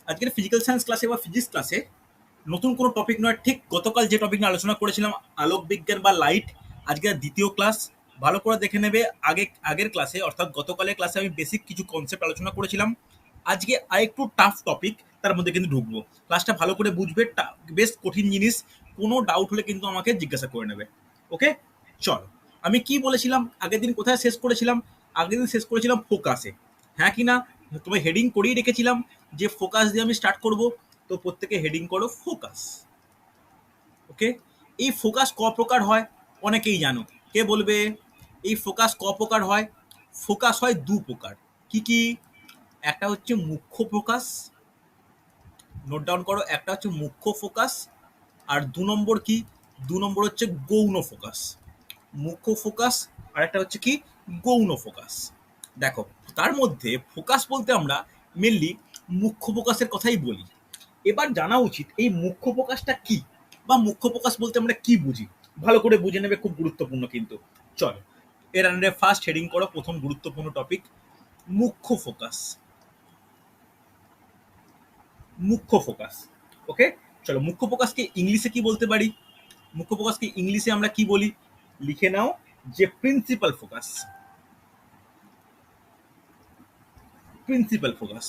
আজকের physical science ক্লাসে বা ফিজিক্স ক্লাসে নতুন কোনো টপিক নয়, ঠিক গতকাল যে টপিক নিয়ে আলোচনা করেছিলাম আলোক বিজ্ঞান বা লাইট, আজকে দ্বিতীয় ক্লাস। ভালো করে দেখে নেবে। আগের ক্লাসে অর্থাৎ গতকালের ক্লাসে আমি বেসিক কিছু কনসেপ্ট আলোচনা করেছিলাম। আজকে আরেকটু টাফ টপিক তার মধ্যে কিন্তু ঢুকবো। ক্লাসটা ভালো করে বুঝবে, বেশ কঠিন জিনিস। কোনো ডাউট হলে কিন্তু আমাকে জিজ্ঞাসা করে নেবে। ওকে, চলো। আমি কি বলেছিলাম, আগের দিন কোথায় শেষ করেছিলাম? আগের দিন শেষ করেছিলাম ফোকাসে, হ্যাঁ কি না? তবে হেডিং করেই রেখেছিলাম যে ফোকাস দিয়ে আমি স্টার্ট করব। তো প্রত্যেকে হেডিং করো ফোকাস। ওকে, এই ফোকাস ক প্রকার হয় অনেকেই জানো। কে বলবে এই ফোকাস ক প্রকার হয়? ফোকাস হয় দু প্রকার। কি কি? একটা হচ্ছে মুখ্য ফোকাস, নোট ডাউন করো। একটা হচ্ছে মুখ্য ফোকাস, আর দু নম্বর কি? দু নম্বর হচ্ছে গৌণ ফোকাস। মুখ্য ফোকাস আর একটা হচ্ছে কি? গৌণ ফোকাস। দেখো, তার মধ্যে ফোকাস বলতে আমরা মেনলি মুখ্য ফোকাসের কথাই বলি। এবার জানা উচিত এই মুখ্য ফোকাসটা কি, বা মুখ্য ফোকাস বলতে আমরা কি বুঝি। ভালো করে বুঝে নেবে, খুব গুরুত্বপূর্ণ কিন্তু। চলো, এর আন্ডারে ফার্স্ট হেডিং করো প্রথম গুরুত্বপূর্ণ টপিক, মুখ্য ফোকাস। মুখ্য ফোকাস। ওকে, চলো, মুখ্য ফোকাসকে ইংলিশে কি বলতে পারি? মুখ্য ফোকাসকে ইংলিশে আমরা কি বলি? লিখে নাও যে principal focus. Principal focus.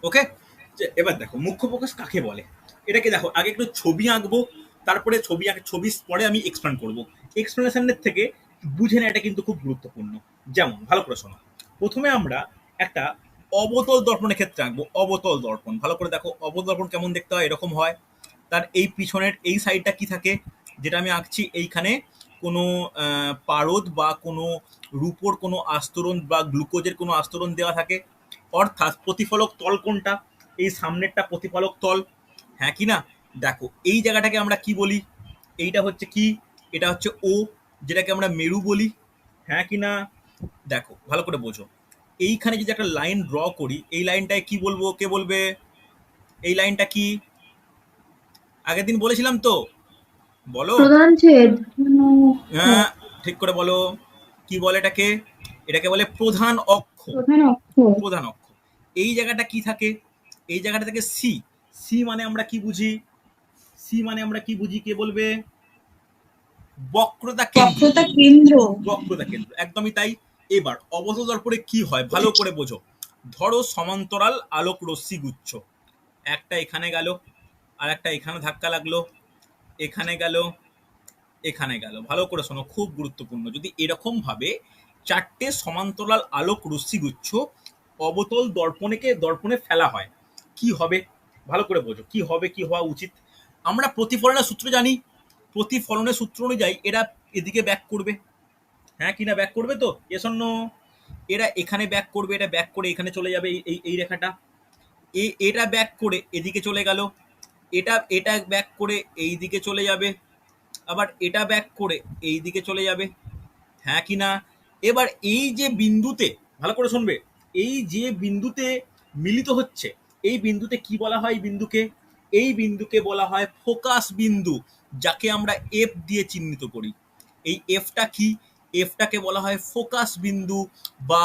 Okay, এবার দেখো মুখ্য ফোকাস কাকে বলে। এটাকে দেখো, আগে একটু ছবি আঁকবো, তারপরে ছবির পরে আমি এক্সপ্লেন করবো। এক্সপ্লেনেশনের থেকে বুঝে না, এটা কিন্তু খুব গুরুত্বপূর্ণ। যেমন ভালো করে শোনো, প্রথমে আমরা একটা অবতল দর্পণের ক্ষেত্রে আঁকবো। অবতল দর্পণ, ভালো করে দেখো অবতল দর্পণ কেমন দেখতে হয়, এরকম হয়। তার এই পিছনের এই সাইডটা কি থাকে, যেটা আমি আঁকছি এইখানে কোনো পারদ বা কোনো রূপোর কোনো আস্তরণ বা গ্লুকোজের কোনো আস্তরণ দেওয়া থাকে। অর্থাৎ প্রতিফলক তল কোনটা? এই সামনেরটা প্রতিফলক তল, হ্যাঁ কি না? দেখো এই জায়গাটাকে আমরা কি বলি? এইটা হচ্ছে কি? এটা হচ্ছে ও, যেটাকে আমরা মেরু বলি, হ্যাঁ কি না? দেখো ভালো করে বোঝো, এইখানে যদি একটা লাইন ড্র করি, এই লাইনটায় কি বলবো? কে বলবে এই লাইনটা কি? আগের দিন বলেছিলাম তো, বলো। প্রধান ছেদ হ্যাঁ, ঠিক করে বলো। কি বলে এটাকে? এটাকে বলে প্রধান অক্ষ। প্রধান অক্ষ। প্রধান অক্ষ। এই জায়গাটা কি থাকে? এই জায়গাটা থেকে সি। সি মানে আমরা কি বুঝি? সি মানে আমরা কি বুঝি? কে বলবে? বক্রতা কেন্দ্র। বক্রতা কেন্দ্র। বক্রতা কেন্দ্র, একদমই তাই। এবার অবতল দর্পণে কি হয় ভালো করে বোঝো। ধরো সমান্তরাল আলোক রশ্মি গুচ্ছ, একটা এখানে গেল, আর একটা এখানে ধাক্কা লাগলো, এখানে গেল, এখানে গেল। ভালো করে শোনো, খুব গুরুত্বপূর্ণ। যদি এরকম ভাবে চারটে সমান্তরাল আলোক রশ্মিগুচ্ছ অবতল দর্পণে ফেলা হয়, কি হবে? ভালো করে বোঝো কি হবে, কি হওয়া উচিত। আমরা প্রতিফলনের সূত্র জানি। প্রতিফলনের সূত্র অনুযায়ী এরা এদিকে ব্যাক করবে, হ্যাঁ কিনা? ব্যাক করবে তো, এস অর নো? এরা এখানে ব্যাক করবে, এটা ব্যাক করে এখানে চলে যাবে, এই রেখাটা। এটা ব্যাক করে এদিকে চলে গেল, এটা ব্যাক করে এই দিকে চলে যাবে, আবার এটা ব্যাক করে এই দিকে চলে যাবে, হ্যাঁ কি না? এবার এই যে বিন্দুতে, ভালো করে শুনবে, এই যে বিন্দুতে মিলিত হচ্ছে, এই বিন্দুতে কি বলা হয়? এই বিন্দুকে বলা হয় ফোকাস বিন্দু, যাকে আমরা এফ দিয়ে চিহ্নিত করি। এই এফটা কি? এফটাকে বলা হয় ফোকাস বিন্দু বা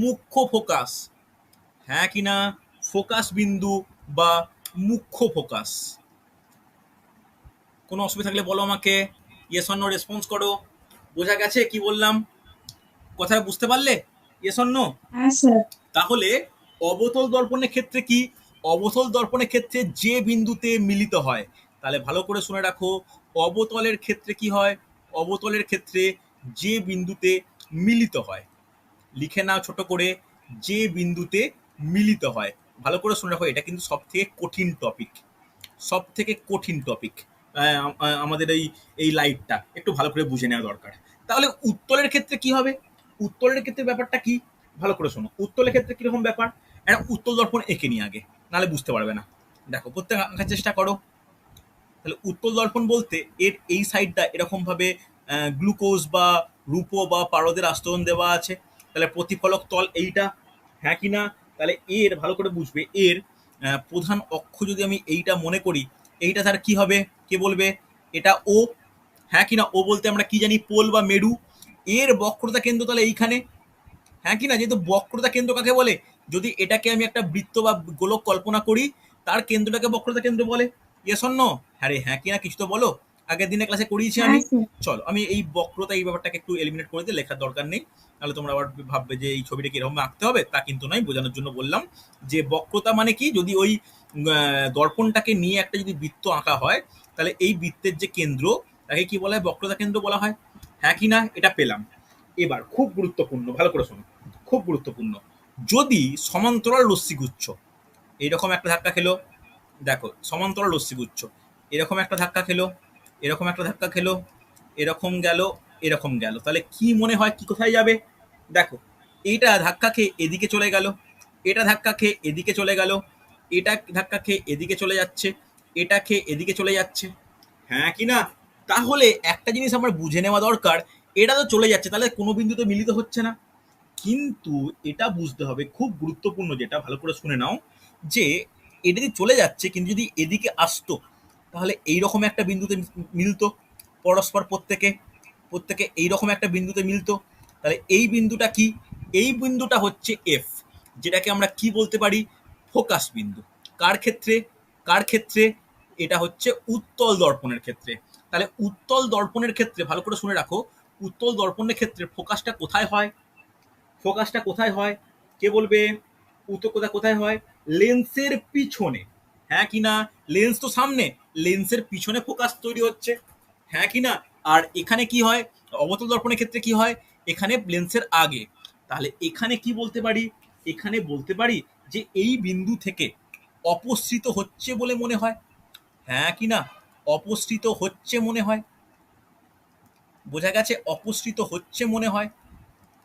মুখ্য ফোকাস, হ্যাঁ কি না? ফোকাস বিন্দু বা মুখ্য ফোকাস। কোনো অসুবিধা থাকলে বলো আমাকে, ইয়েস অর নো রেসপন্স করো। বোঝা গেছে কি বললাম? কথাটা বুঝতে পারলে? Yes or no? হ্যাঁ স্যার। তাহলে অবতল দর্পণের ক্ষেত্রে কি? অবতল দর্পণের ক্ষেত্রে যে বিন্দুতে মিলিত হয়, তাহলে ভালো করে শুনে রাখো, অবতলের ক্ষেত্রে কি হয়? অবতলের ক্ষেত্রে যে বিন্দুতে মিলিত হয়, লিখে নাও ছোট করে, যে বিন্দুতে মিলিত হয়। ভালো করে শুনে রাখো, এটা কিন্তু সব থেকে কঠিন টপিক। সব থেকে কঠিন টপিক। আমাদের এই এই লাইটটা একটু ভালো করে বুঝে নেওয়া দরকার। তাহলে উত্তলের ক্ষেত্রে কি হবে? উত্তলের ক্ষেত্রে ব্যাপারটা কি? ভালো করে শোনো, উত্তলের ক্ষেত্রে কিরকম ব্যাপার। একটা উত্তল দর্পণ এঁকে নিয়ে আগে, নাহলে বুঝতে পারবে না। দেখো প্রত্যেক আঁকার চেষ্টা করো। তাহলে উত্তল দর্পণ বলতে এর এই সাইডটা এরকম ভাবে গ্লুকোজ বা রূপো বা পারদের আস্তরণ দেওয়া আছে। তাহলে প্রতিফলক তল এইটা, হ্যাঁ কি না? তাহলে এর ভালো করে বুঝবে, এর প্রধান অক্ষ যদি আমি এইটা মনে করি, এইটা তার কি হবে? কে বলবে? এটা ও, হ্যাঁ কি না? ও বলতে আমরা কি জানি? পোল বা মেরু। এর বক্রতা কেন্দ্র তাহলে এইখানে, হ্যাঁ কি না? যেহেতু বক্রতা কেন্দ্র কাকে বলে? যদি এটাকে আমি একটা বৃত্ত বা গোলক কল্পনা করি, তার কেন্দ্রটাকে বক্রতা কেন্দ্র বলে। Yes or no? হ্যাঁ রে হ্যাঁ কি না কিছু তো বলো। আগের দিনে ক্লাসে করিয়েছি হ্যাঁ আমি। স্যার। চলো আমি এই বক্রতা এই ব্যাপারটাকে একটু এলিমিনেট করে দিয়ে লেখার দরকার নেই। তাহলে তোমরা আবার ভাববে যে এই ছবিটা কিরকম আঁকতে হবে, তা কিন্তু নয়, বোঝানোর জন্য বললাম যে বক্রতা মানে কি, যদি ওই দর্পণটাকে নিয়ে একটা যদি বৃত্ত আঁকা হয়, তাহলে এই বৃত্তের যে কেন্দ্র, তাকে কি বলা হয়? বক্রতা কেন্দ্র বলা হয়। হ্যাঁ কি না? এটা পেলাম। এবার খুব গুরুত্বপূর্ণ, ভালো করে শোনো, খুব গুরুত্বপূর্ণ। যদি সমান্তরাল রশ্মিগুচ্ছ এইরকম একটা ধাক্কা খেলো, দেখো সমান্তরাল রশ্মিগুচ্ছ এরকম একটা ধাক্কা খেলো, এরকম একটা ধাক্কা খেলো, এরকম গেল, এরকম গেল, তাহলে কি মনে হয় কি কোথায় যাবে? দেখো, এইটা ধাক্কা খেয়ে এদিকে চলে গেল, এটা ধাক্কা খেয়ে এদিকে চলে গেল, এটা ধাক্কা খেয়ে এদিকে চলে যাচ্ছে, এটা খেয়ে এদিকে চলে যাচ্ছে। হ্যাঁ কি না? তাহলে একটা জিনিস আমার বুঝে নেওয়া দরকার, এটা তো চলে যাচ্ছে, তাহলে কোনো বিন্দুতে মিলিত হচ্ছে না। কিন্তু এটা বুঝতে হবে, খুব গুরুত্বপূর্ণ যেটা, ভালো করে শুনে নাও, যে এটা যদি চলে যাচ্ছে কিন্তু যদি এদিকে আসতো, তাহলে এইরকম একটা বিন্দুতে মিলতো পরস্পর, প্রত্যেকে প্রত্যেকে এইরকম একটা বিন্দুতে মিলতো। তাহলে এই বিন্দুটা কি? এই বিন্দুটা হচ্ছে এফ, যেটাকে আমরা কি বলতে পারি? ফোকাস বিন্দু। কার ক্ষেত্রে? কার ক্ষেত্রে? এটা হচ্ছে উত্তল দর্পণের ক্ষেত্রে। তাহলে উত্তল দর্পণের ক্ষেত্রে ভালো করে শুনে রাখো, উত্তল দর্পণের ক্ষেত্রে ফোকাসটা কোথায় হয়? ফোকাসটা কোথায় হয়? কে বলবে? উত্তকতা কোথায় হয়? লেন্সের পিছনে। হ্যাঁ কি না? লেন্স তো সামনে, লেন্সের পিছনে ফোকাস তৈরি হচ্ছে। হ্যাঁ কি না? আর এখানে কি হয়? অবতল দর্পণের ক্ষেত্রে কি হয়? এখানে লেন্সের আগে। তাহলে এখানে কি বলতে পারি? এখানে বলতে পারি যে এই বিন্দু থেকে অপসৃত হচ্ছে বলে মনে হয়। হ্যাঁ কি না? অপসৃত হচ্ছে মনে হয়। বোঝা গেছে? অপসৃত হচ্ছে মনে হয়।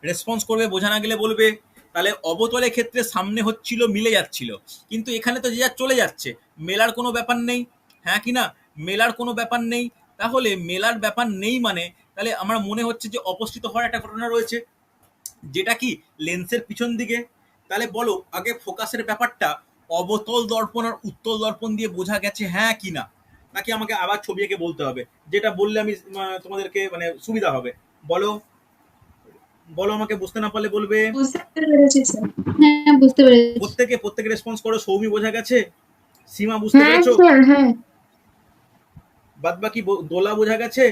রেসপন্স করবে, বোঝা না গেলে বলবে। তাহলে অবতলের ক্ষেত্রে সামনে হচ্ছিল, মিলে যাচ্ছিল, কিন্তু এখানে তো যে যা চলে যাচ্ছে, মেলার কোনো ব্যাপার নেই। হ্যাঁ কি না? মেলার কোনো ব্যাপার নেই। তাহলে মেলার ব্যাপার নেই মানে, তাহলে আমার মনে হচ্ছে যে অপসৃত হওয়ার একটা ঘটনা রয়েছে, যেটা কি লেন্সের পিছন দিকে। তাহলে বলো আগে ফোকাসের ব্যাপারটা অবতল দর্পণ আর উত্তল দর্পণ দিয়ে বোঝা গেছে হ্যাঁ কি না, নাকি আমাকে আবার ছবি এঁকে বলতে হবে? যেটা বললে আমি তোমাদেরকে মানে সুবিধা হবে। বলো, বলো, আমাকে বুঝতে না পারলে বলবে। বুঝতে পেরেছি স্যার। হ্যাঁ বুঝতে পেরেছি। প্রত্যেকে রেসপন্স করো। সৌমি বোঝা গেছে? সীমা বুঝতে হ্যাঁ পেরেছো? স্যার হ্যাঁ। বাদ বাকি দোলা বোঝা গেছে?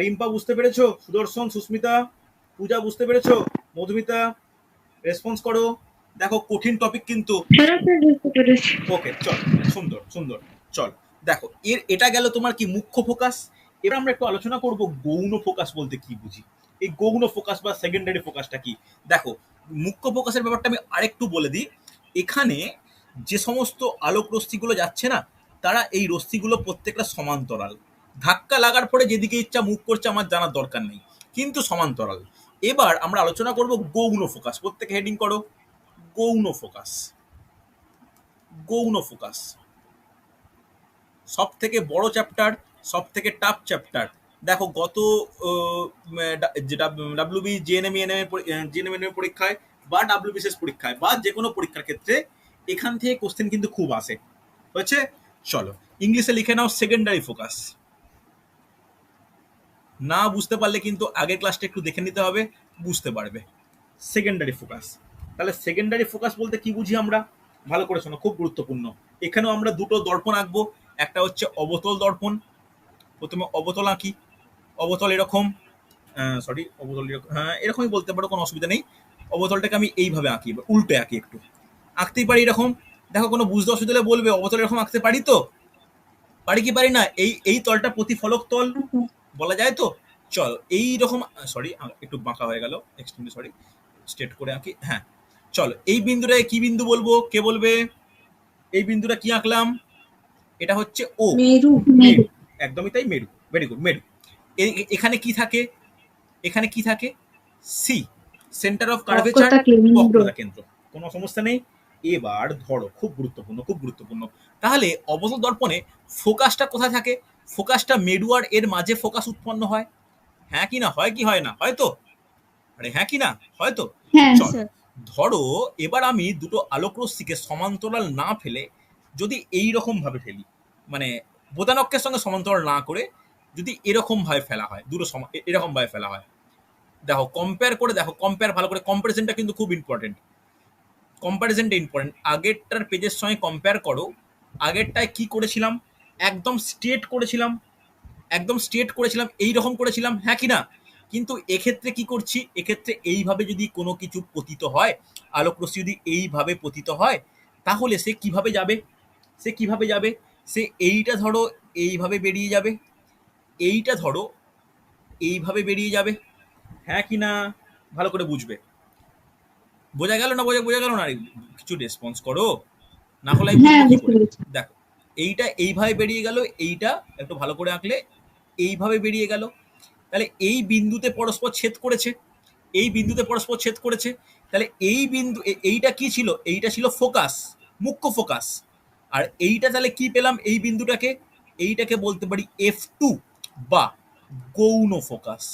রিম্পা বুঝতে পেরেছো? সুদর্শন, সুস্মিতা, পূজা বুঝতে পেরেছো? মধুমিতা রেসপন্স করো। দেখো কঠিন টপিক কিন্তু। হ্যাঁ স্যার বুঝতে পেরেছি। ওকে চল, সুন্দর সুন্দর। চল, দেখো এটা গেল তোমার কি মুখ্য ফোকাস। এবার আমরা একটু আলোচনা করব গৌণ ফোকাস বলতে কি বুঝি। এই গৌণ ফোকাস বা সেকেন্ডারি ফোকাসটা কি? দেখো, মুখ্য ফোকাসের ব্যাপারটা আমি আরেকটু বলে দিই। এখানে যে সমস্ত আলোক রশ্মিগুলো যাচ্ছে না, তারা এই রশ্মিগুলো প্রত্যেকটা সমান্তরাল। ধাক্কা লাগার পরে যেদিকে ইচ্ছা মুভ করছে আমার জানার দরকার নেই, কিন্তু সমান্তরাল। এবার আমরা আলোচনা করব গৌণ ফোকাস। প্রত্যেকে হেডিং করো, গৌণ ফোকাস। গৌণ ফোকাস সব থেকে বড় চ্যাপ্টার, সব থেকে টাফ চ্যাপ্টার। দেখো গত যেটা ডাব্লিউবি জিএনএম পরীক্ষায় বা ডাব্লিউবিসিএস পরীক্ষায় বা যে কোনো পরীক্ষার ক্ষেত্রে এখান থেকে কোশ্চেন কিন্তু খুব আসে হয়েছে। চলো ইংলিশে লিখে নাও সেকেন্ডারি ফোকাস। না বুঝতে পারলে কিন্তু আগের ক্লাসটা একটু দেখে নিতে হবে, বুঝতে পারবে। Secondary focus. তাহলে সেকেন্ডারি ফোকাস বলতে কি বুঝি আমরা? ভালো করে শোনো, খুব গুরুত্বপূর্ণ। এখানেও আমরা দুটো দর্পণ আঁকবো। একটা হচ্ছে অবতল দর্পণ। প্রথমে অবতল আঁকি। অবতল এরকম, সরি অবতল এরকম, হ্যাঁ এরকমই বলতে পারো, কোনো অসুবিধা নেই। অবতলটাকে আমি এইভাবে আঁকি, উল্টে আঁকি একটু। আঁকতেই পারি এরকম। দেখো কোনো বুঝতে অসুবিধা হলে বলবে। অবতল এরকম আঁকতে পারি তো? পারি কি পারি না? এই এই তলটা প্রতিফলক তল বলা যায় তো? চল এই রকম, সরি একটু বাঁকা হয়ে গেল, এক্সট্রিমলি সরি, স্ট্রেট করে আঁকি। হ্যাঁ চলো, এই বিন্দুটাকে কি বিন্দু বলবো? কে বলবে? এই বিন্দুটা কি আঁকলাম? এটা হচ্ছে ও। মেরু। মেরু। একদমই তাই, মেরু। ভেরি গুড, মেরু। এখানে কি থাকে? এখানে কি থাকে? সি, সেন্টার অফ কার্ভেচার, বক্রতা কেন্দ্র। বক্রতা কেন্দ্র। কোনো সমস্যা নেই। এবার ধরো, খুব গুরুত্বপূর্ণ, খুব গুরুত্বপূর্ণ। তাহলে অবতল দর্পণে ফোকাসটা কোথায় থাকে? ফোকাসটা মেরু আর এর মাঝে ফোকাস উৎপন্ন হয়। হ্যাঁ কি না? হয় কি হয় না? হয়তো? আরে হ্যাঁ কি না? হয়তো? হ্যাঁ চল, স্যার। ধরো এবার আমি দুটো আলোক রশ্মিকে সমান্তরাল না ফেলে যদি এই রকম ভাবে ফেলি, মানে বোতানক্ষের সঙ্গে সমান্তরাল না করে যদি এরকম ভাবে ফেলা হয়, দুটো এরকম ভাবে ফেলা হয়, দেখো কম্পেয়ার করে দেখো, কম্পেয়ার ভালো করে, কম্পারিজনটা কিন্তু খুব ইম্পর্টেন্ট, কম্পারিজনটা ইম্পর্টেন্ট। আগেরটার পেজের সঙ্গে কম্পেয়ার করো, আগেরটায় কি করেছিলাম, একদম স্ট্রেট করেছিলাম, একদম স্ট্রেট করেছিলাম, এই রকম করেছিলাম, হ্যাঁ কি না? কিন্তু এক্ষেত্রে কি করছি, এক্ষেত্রে এইভাবে যদি কোনো কিছু পতিত হয়, আলোক রশ্মি যদি এইভাবে পতিত হয়, তাহলে সে কিভাবে যাবে, সে কিভাবে যাবে, সে এইটা ধরো এইভাবে বেরিয়ে যাবে, এইটা ধরো এইভাবে বেরিয়ে যাবে, হ্যাঁ কি না? ভালো করে বুঝবে। বোঝা গেল না? বোঝা গেল না? কিছু রেসপন্স করো, না হলে আমি হ্যাঁ বুঝবো কি বুঝতে করে? পেরেছি। দেখো, এইটা এইভাবে বেরিয়ে গেল, এইটা একটু ভালো করে আঁকলে এইভাবে বেরিয়ে গেল, তাহলে এই বিন্দুতে পরস্পর ছেদ করেছে, এই বিন্দুতে পরস্পর ছেদ করেছে, তাহলে এই বিন্দু এইটা কি ছিল, এইটা ছিল ফোকাস, মুখ্য ফোকাস। আর এইটা তাহলে কি পেলাম, এই বিন্দুটাকে, এইটাকে বলতে পারি F2 বা গৌণ ফোকাস।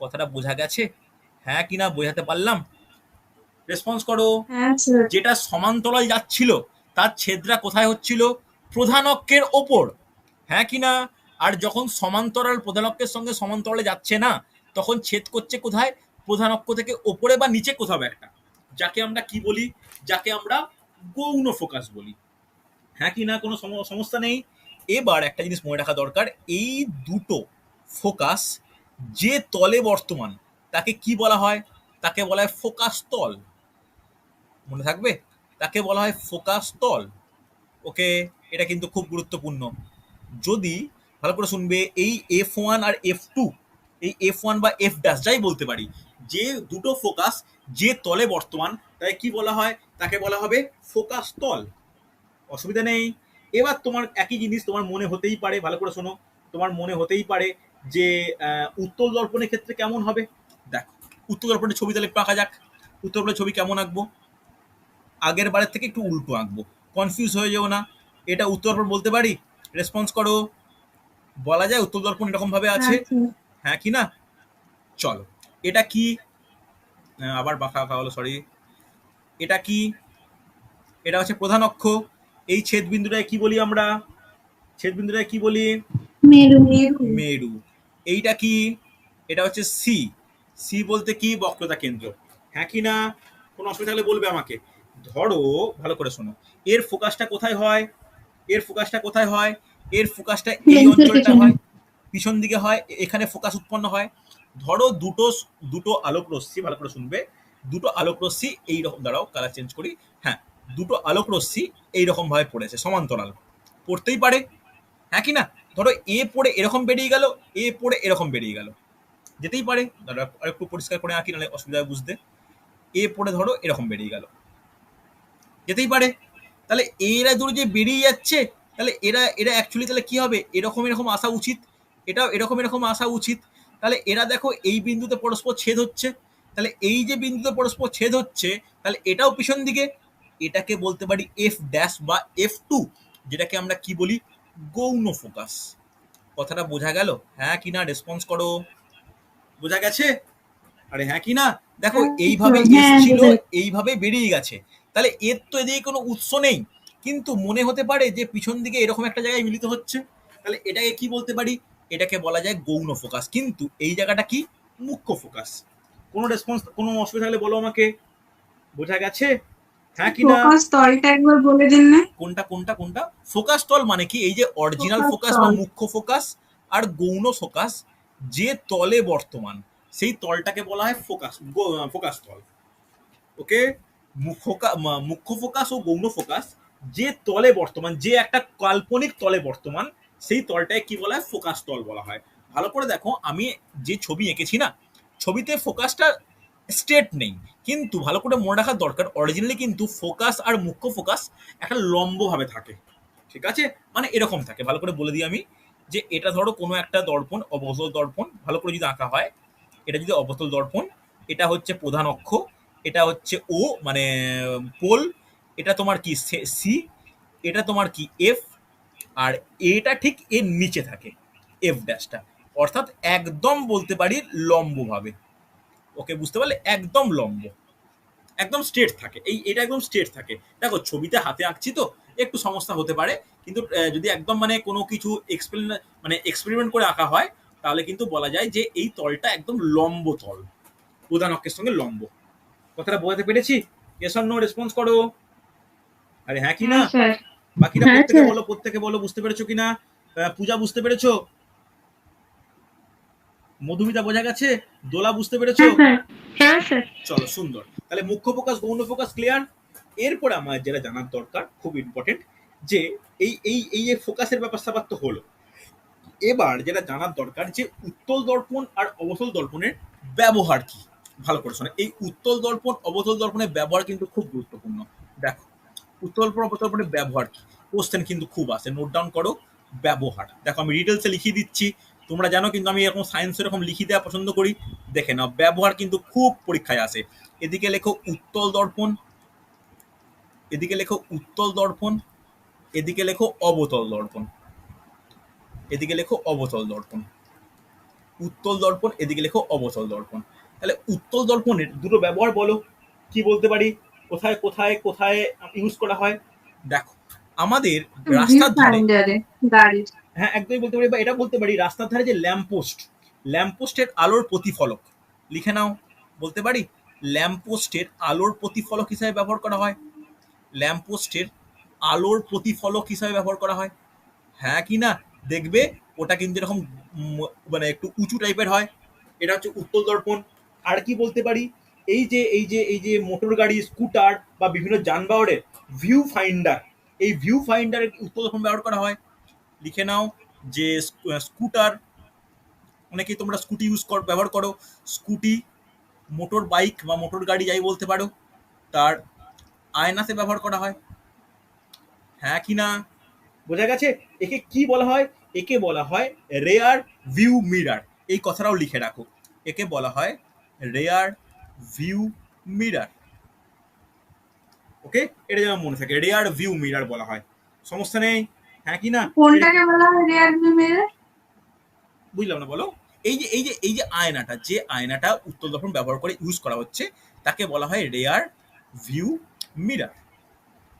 কথাটা বোঝা গেছে? হ্যাঁ কি না বোঝাতে পারলাম? রেসপন্স করো। হ্যাঁ স্যার। যেটা সমান্তরাল যাচ্ছিল তার ছেদরা কোথায় হচ্ছিল, প্রধান অক্ষের ওপর, হ্যাঁ কি না? আর যখন সমান্তরাল প্রধান অক্ষের সঙ্গে সমান্তরালে যাচ্ছে না, তখন ছেদ করছে কোথায়, প্রধান অক্ষ থেকে ওপরে বা নিচে কোথাও একটা, যাকে আমরা কি বলি, যাকে আমরা গৌণ ফোকাস বলি, হ্যাঁ কি না? কোনো সমস্যা নেই। এবার একটা জিনিস মনে রাখা দরকার, এই দুটো ফোকাস যে তলে বর্তমান, তাকে কি বলা হয়, তাকে বলা হয় ফোকাস তল, মনে থাকবে, তাকে বলা হয় ফোকাস তল। ওকে, এটা কিন্তু খুব গুরুত্বপূর্ণ। যদি ভালো করে শুনবে, এই F1 আর F2, এই F1 বা F ড্যাশ যাই বলতে পারি, যে দুটো ফোকাস যে তলে বর্তমান, তাই কি বলা হয়, তাকে বলা হবে ফোকাস তল। অসুবিধা নেই। এবার তোমার একই জিনিস তোমার মনে হতেই পারে, ভালো করে শোনো, তোমার মনে হতেই পারে যে উত্তল দর্পণের ক্ষেত্রে কেমন হবে। দেখো, উত্তল দর্পণের ছবি তাহলে একটু আঁকা যাক। উত্তল দর্পণের ছবি কেমন আঁকবো, আগের বারের থেকে একটু উল্টো আঁকবো, কনফিউজ হয়ে যাও না। এটা উত্তর দর্পণ বলতে পারি? রেসপন্স করো। বলা যায় উত্তল দর্পণ এরকম ভাবে আছে, হ্যাঁ স্যার। হ্যাঁ কি না? চলো, এটা কি, আবার বাঁকা আঁকা হলো, সরি। এটা কি, এটা হচ্ছে প্রধান অক্ষ। এই ছেদ বিন্দুটায় কি বলি আমরা, ছেদ বিন্দুটায় কি বলি, মেরু মেরু। মেরু। এইটা কি, এটা হচ্ছে সি, সি বলতে কি, বক্রতা কেন্দ্র, হ্যাঁ কি না? কোনো অসুবিধা থাকলে বলবে আমাকে। ধরো ভালো করে শোনো, এর ফোকাসটা কোথায় হয়, এর ফোকাসটা কোথায় হয়, এর ফোকাসটা এই লেন্সের অঞ্চলটা পেছনে। হয়, পিছন দিকে হয়, এখানে ফোকাস উৎপন্ন হয়। ধরো দুটো দুটো আলোক রশ্মি, ভালো করে শুনবে, দুটো আলোক রশ্মি এইরকম, দাঁড়াও কালার চেঞ্জ করি, হ্যাঁ, দুটো আলোক রশ্মি এইরকম ভাবে পড়েছে, সমান্তরাল পড়তেই পারে, হ্যাঁ কি না? ধরো এ পড়ে এরকম বেরিয়ে গেল, এ পড়ে এরকম বেরিয়ে গেল, যেতেই পারে। দাঁড়া আরেকটু পরিষ্কার করে আঁকি, নাহলে অসুবিধা হয় বুঝতে। এ পড়ে ধরো এরকম বেরিয়ে গেল, যেতেই পারে। তাহলে এরা দূরে যে বেরিয়ে যাচ্ছে, তাহলে এরা এরা অ্যাকচুয়ালি তাহলে কি হবে, এরকম এরকম আসা উচিত, এটাও এরকম এরকম আসা উচিত। তাহলে এরা দেখো এই বিন্দুতে পরস্পর ছেদ হচ্ছে, তাহলে এই যে বিন্দুতে পরস্পর ছেদ হচ্ছে, তাহলে এটাও পিছন দিকে, এটাকে বলতে পারি এফ ড্যাশ বা F2, যেটাকে আমরা কি বলি, গৌণ ফোকাস। কথাটা বোঝা গেল? হ্যাঁ কি না? রেসপন্স করো। বোঝা গেছে? আরে হ্যাঁ কি না? দেখো হ্যাঁ এইভাবে স্যার। হ্যাঁ এসছিল, বোঝা যাচ্ছে। এইভাবে বেরিয়ে গেছে, তাহলে এর তো এদিকে কোনো উৎস নেই, কিন্তু মনে হতে পারে যে পিছন দিকে এরকম একটা জায়গায় মিলিত হচ্ছে, তাহলে এটাকে কি বলতে পারি, এটাকে বলা যায় গৌণ ফোকাস, কিন্তু এই জায়গাটা কি, মুখ্য ফোকাস। কোনো রেসপন্স, কোনো অসুবিধা হলে বলো আমাকে। বোঝা গেছে? হ্যাঁ কি না? ফোকাস তলটা একবার বলে দিন না। কোনটা কোনটা কোনটা? ফোকাস তল মানে কি, এই যে অরিজিনাল ফোকাস ফোকাস বা তল। মুখ্য ফোকাস আর গৌণ ফোকাস যে তলে বর্তমান, সেই তলটাকে বলা হয় ফোকাস, ফোকাস তল। ওকে, মুখ্য ফোকাস ও গৌণ ফোকাস যে তলে বর্তমান, যে একটা কাল্পনিক তলে বর্তমান, সেই তলটাকে কি বলা হয়, ফোকাস তল বলা হয়। ভালো করে দেখো, আমি যে ছবি এঁকেছি না, ছবিতে ফোকাসটা স্ট্রেট নেই, কিন্তু ভালো করে মনে রাখার দরকার, অরিজিনালি কিন্তু ফোকাস আর মুখ্য ফোকাস একটা লম্বভাবে থাকে, ঠিক আছে? মানে এরকম থাকে। ভালো করে বলে দিই আমি, যে এটা ধরো কোনো একটা দর্পণ, অবতল দর্পণ, ভালো করে যদি আঁকা হয়, এটা যদি অবতল দর্পণ, এটা হচ্ছে প্রধান অক্ষ, এটা হচ্ছে ও মানে পোল, এটা তোমার কি সি, এটা তোমার কি এফ, আর এটা ঠিক এর নিচে থাকে এফ ড্যাশটা, অর্থাৎ একদম বলতে পারি লম্বভাবে। ওকে, বুঝতে পারলে? একদম লম্ব, একদম স্ট্রেট থাকে, এটা একদম স্ট্রেট থাকে। দেখো ছবিতে হাতে আঁকছি তো একটু সমস্যা হতে পারে, কিন্তু যদি একদম মানে কোনো কিছু এক্সপেরিমেন্ট করে আঁকা হয়, তাহলে কিন্তু বলা যায় যে এই তলটা একদম লম্ব তল। প্রধান অক্ষের সঙ্গে লম্ব। কথাটা বোঝাতে পেরেছি? ইয়েস অর নো রেসপন্স করো। আরে হ্যাঁ কি না? হ্যাঁ স্যার। বাকিরা প্রত্যেকে বলো বুঝতে পেরেছো কিনা? পূজা বুঝতে পেরেছো? মধুমিতা বোঝা গেছে? দোলা বুঝতে পেরেছো? হ্যাঁ স্যার। হ্যাঁ স্যার। চলো সুন্দর। তাহলে মুখ্য ফোকাস গৌণ ফোকাস ক্লিয়ার। এরপরে আমার যেটা জানার দরকার খুব ইম্পর্টেন্ট, যে এই যে ফোকাসের ব্যাপার স্যাপার তো হলো, এবার যেটা জানার দরকার যে উত্তল দর্পণ আর অবতল দর্পণের ব্যবহার কি। ভালো করে শোনো, এই উত্তল দর্পণ অবতল দর্পণের ব্যবহার কিন্তু খুব গুরুত্বপূর্ণ। দেখো উত্তল দর্পণ অবতল দর্পণের ব্যবহার কি, কোশ্চেন কিন্তু খুব আসে, নোট ডাউন করো। ব্যবহার দেখো আমি ডিটেলসে লিখিয়ে দিচ্ছি, তোমরা জানো কিন্তু আমি এরকম সায়েন্স এরকম লিখে দেওয়া পছন্দ করি। দেখে নাও ব্যবহার কিন্তু খুব পরীক্ষায় আসে। এদিকে লেখো উত্তল দর্পণ, এদিকে লেখো উত্তল দর্পণ, এদিকে লেখো অবতল দর্পণ, এদিকে লেখো অবতল দর্পণ, উত্তল দর্পণ, এদিকে লেখো অবতল দর্পণ। তাহলে উত্তল দর্পণের দুটো ব্যবহার বলো, কি বলতে পারি, কোথায় কোথায় কোথায় ইউজ করা হয়। দেখো আমাদের ভিউ রাস্তার ধারে, ফাইন্ডারে গাড়ির। হ্যাঁ একদমই বলতে পারি, বা এটা বলতে পারি রাস্তার ধারে যে ল্যাম্পপোস্ট, ল্যাম্পপোস্টের আলোর প্রতিফলক, লিখে নাও। বলতে পারি ল্যাম্পপোস্টের আলোর প্রতিফলক হিসাবে ব্যবহার করা হয়, ল্যাম্পপোস্টের আলোর প্রতিফলক হিসাবে ব্যবহার করা হয়। হ্যাঁ কি না? দেখবে ওটা কিন্তু এরকম মানে একটু উঁচু টাইপের হয়, এটা হচ্ছে উত্তল দর্পণ। আর কি বলতে পারি, এই যে মোটর গাড়ি, স্কুটার বা বিভিন্ন যানবাহনের ভিউ ফাইন্ডার, এই ভিউ ফাইন্ডারের উত্তল দর্পণ ব্যবহার করা হয়। লিখে নাও যে স্কুটার, অনেকেই তোমরা স্কুটি ব্যবহার করো, স্কুটি, মোটর বাইক বা মোটর গাড়ি যাই বলতে পারো, তার আয়নাতে ব্যবহার করা হয়। হ্যাঁ কি না? বোঝা গেছে? একে কি বলা হয়? একে বলা হয় রেয়ার ভিউ মিরার। এই কথাটাও লিখে রাখো, একে বলা হয় রেয়ার ভিউ মিরার। ওকে, এটা যেন মনে থাকে, রেয়ার ভিউ মিরার বলা হয়, সমস্যা নেই। হ্যাঁ কি না? কোনটাকে বলা হয় রিয়ার ভিউ মিরর? বুঝলাম না, বলো। এই যে আয়নাটা, যে আয়নাটা উত্তল দর্পণ ব্যবহার করে ইউজ করা হচ্ছে, তাকে বলা হয় রেয়ার ভিউ মিরার।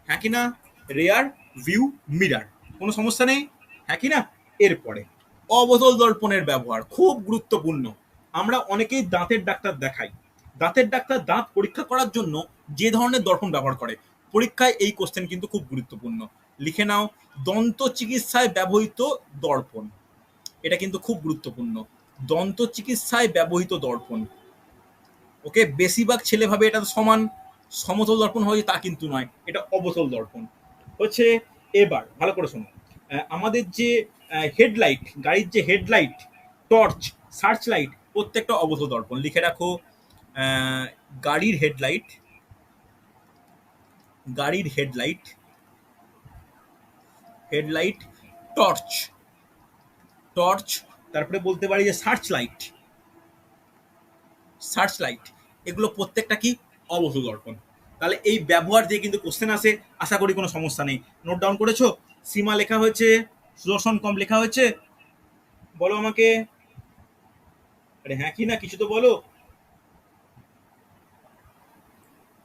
হ্যাঁ কি না? রেয়ার ভিউ মিরার, কোনো সমস্যা নেই। হ্যাঁ কি না? এরপরে অবতল দর্পণের ব্যবহার খুব গুরুত্বপূর্ণ। আমরা অনেকেই দাঁতের ডাক্তার দেখাই, দাঁতের ডাক্তার দাঁত পরীক্ষা করার জন্য যে ধরনের দর্পণ ব্যবহার করে, পরীক্ষায় এই কোশ্চেন কিন্তু খুব গুরুত্বপূর্ণ। লিখে নাও দন্ত চিকিৎসায় ব্যবহৃত দর্পণ, এটা কিন্তু খুব গুরুত্বপূর্ণ। দন্ত চিকিৎসায় ব্যবহৃত দর্পণ। ওকে, বেশিরভাগ ছেলে ভাবে এটা সমান সমতল দর্পণ হয়, তা কিন্তু নয়, এটা অবতল দর্পণ হচ্ছে। এবার ভালো করে শোনো, আমাদের যে হেডলাইট, গাড়ির যে হেডলাইট, টর্চ, সার্চ লাইট, প্রত্যেকটা অবতল দর্পণ। লিখে রাখো গাড়ির হেডলাইট, গাড়ির হেডলাইট, হেডলাইট, টর্চ, টর্চ, তারপরে বলতে পারি যে সার্চ লাইট, সার্চ লাইট, এগুলো প্রত্যেকটা কি অবতল দর্পণ। তাহলে এই ব্যবহার দিয়ে কিন্তু কোশ্চেন আসে, আশা করি কোনো সমস্যা নেই। নোট ডাউন করেছো? সীমা লেখা হয়েছে, সুদর্শন কম লেখা হয়েছে, বলো আমাকে। আরে হ্যাঁ কি না, কিছু তো বলো।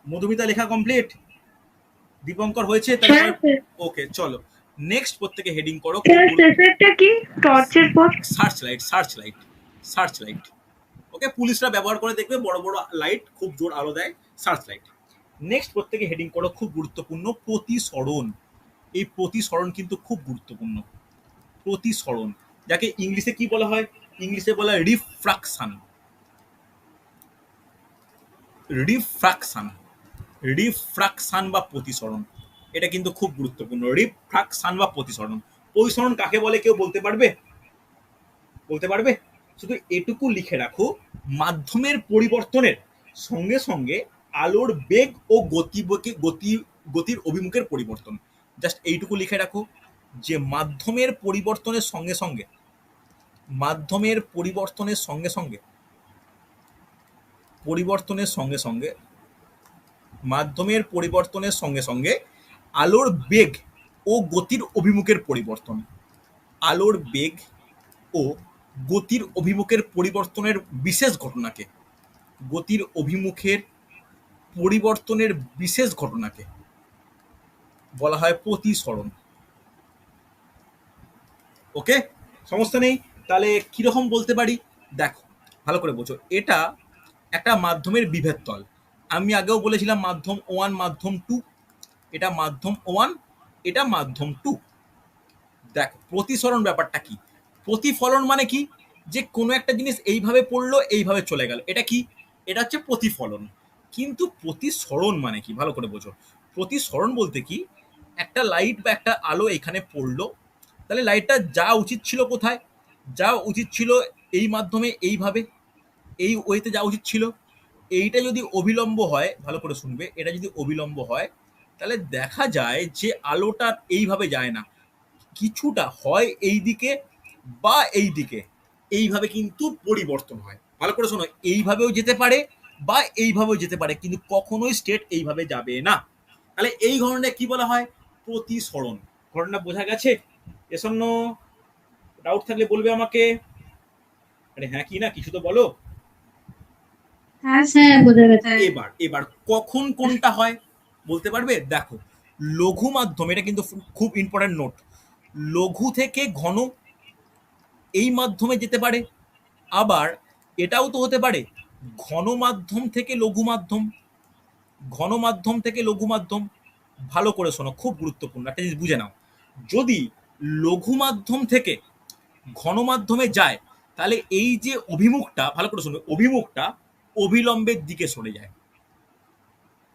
মধুমিতা লেখা কমপ্লিট, দীপঙ্কর হয়েছে তাহলে? ওকে চলো নেক্সট, প্রত্যেকে হেডিং করো। শেষেরটা কি টর্চের পর? Search light, search light, search light. Okay, পুলিশরা ব্যবহার করে, দেখবে বড় বড় লাইট, খুব জোর আলো দেয়, সার্চ লাইট। নেক্সট প্রত্যেকে হেডিং করো, খুব গুরুত্বপূর্ণ, প্রতিসরণ। এই প্রতিসরণ কিন্তু খুব গুরুত্বপূর্ণ। প্রতিসরণ, যাকে ইংলিশে কি বলা হয়? ইংলিশে বলা হয় রিফ্রাকশন, রিফ্রাকশন, রিফ্রাকশন বা প্রতিসরণ, এটা কিন্তু খুব গুরুত্বপূর্ণ। রিফ্রাকশন বা প্রতিসরণ, প্রতিসরণ কাকে বলে কেউ বলতে পারবে? বলতে পারবে? শুধু এটুকু লিখে রাখো, মাধ্যমের পরিবর্তনের সঙ্গে সঙ্গে আলোর বেগ ও গতির অভিমুখের পরিবর্তন। জাস্ট এইটুকু লিখে রাখো, যে মাধ্যমের পরিবর্তনের সঙ্গে সঙ্গে, মাধ্যমের পরিবর্তনের সঙ্গে সঙ্গে, পরিবর্তনের সঙ্গে সঙ্গে, মাধ্যমের পরিবর্তনের সঙ্গে সঙ্গে আলোর বেগ ও গতির অভিমুখের পরিবর্তন, আলোর বেগ ও গতির অভিমুখের পরিবর্তনের বিশেষ ঘটনাকে, গতির অভিমুখের পরিবর্তনের বিশেষ ঘটনাকে বলা হয় প্রতিসরণ। ওকে, সমস্যা নেই। তাহলে কিরকম বলতে পারি, দেখো ভালো করে বোঝো। এটা একটা মাধ্যমের বিভেদ তল। আমি আগেও বলেছিলাম মাধ্যম 1 মাধ্যম 2, এটা মাধ্যম 1, এটা মাধ্যম 2। দেখো প্রতিসরণ ব্যাপারটা কি? প্রতিফলন মানে কি? যে কোনো একটা জিনিস এইভাবে পড়লো, এইভাবে চলে গেল, এটা কি? এটা হচ্ছে প্রতিফলন। কিন্তু প্রতিসরণ মানে কি? ভালো করে বোঝো। প্রতিসরণ বলতে কি, একটা লাইট বা একটা আলো এখানে পড়লো, তাহলে লাইটটা যা উচিত ছিল কোথায়? যা উচিত ছিল এই মাধ্যমে এইভাবে, এই ওয়েতে যাওয়া উচিত ছিল। এইটা যদি অবিলম্ব হয়, ভালো করে শুনবে, এটা যদি অবিলম্ব হয় তাহলে দেখা যায় যে আলোটা এইভাবে যায় না, কিছুটা হয় এই দিকে বা এই দিকে, এইভাবে কিন্তু পরিবর্তন হয়। ভালো করে শোনো, এইভাবেও যেতে পারে বা এইভাবেও যেতে পারে, কিন্তু কখনোই স্টেট এইভাবে যাবে না। তাহলে এই ঘটনাটা কি বলা হয়? প্রতিসরণ। ঘটনা বোঝা গেছে? এজন্য ডাউট থাকলে বলবে আমাকে। আরে হ্যাঁ কি না, কিছু তো বলো। হ্যাঁ স্যার বোঝা গেছে। এবার এবার কখন কোনটা হয় বলতে পারবে? দেখো, লঘু মাধ্যম, এটা কিন্তু খুব ইম্পর্টেন্ট নোট, লঘু থেকে ঘন এই মাধ্যমে যেতে পারে, আবার এটাও তো হতে পারে ঘন মাধ্যম থেকে লঘু মাধ্যম, ঘন মাধ্যম থেকে লঘু মাধ্যম। ভালো করে শোনো, খুব গুরুত্বপূর্ণ একটা জিনিস বুঝে নাও। যদি লঘু মাধ্যম থেকে ঘন মাধ্যমে যায়, তাহলে এই যে অভিমুখটা, ভালো করে শোনো, অভিমুখটা অভিলম্বের দিকে সরে যায়।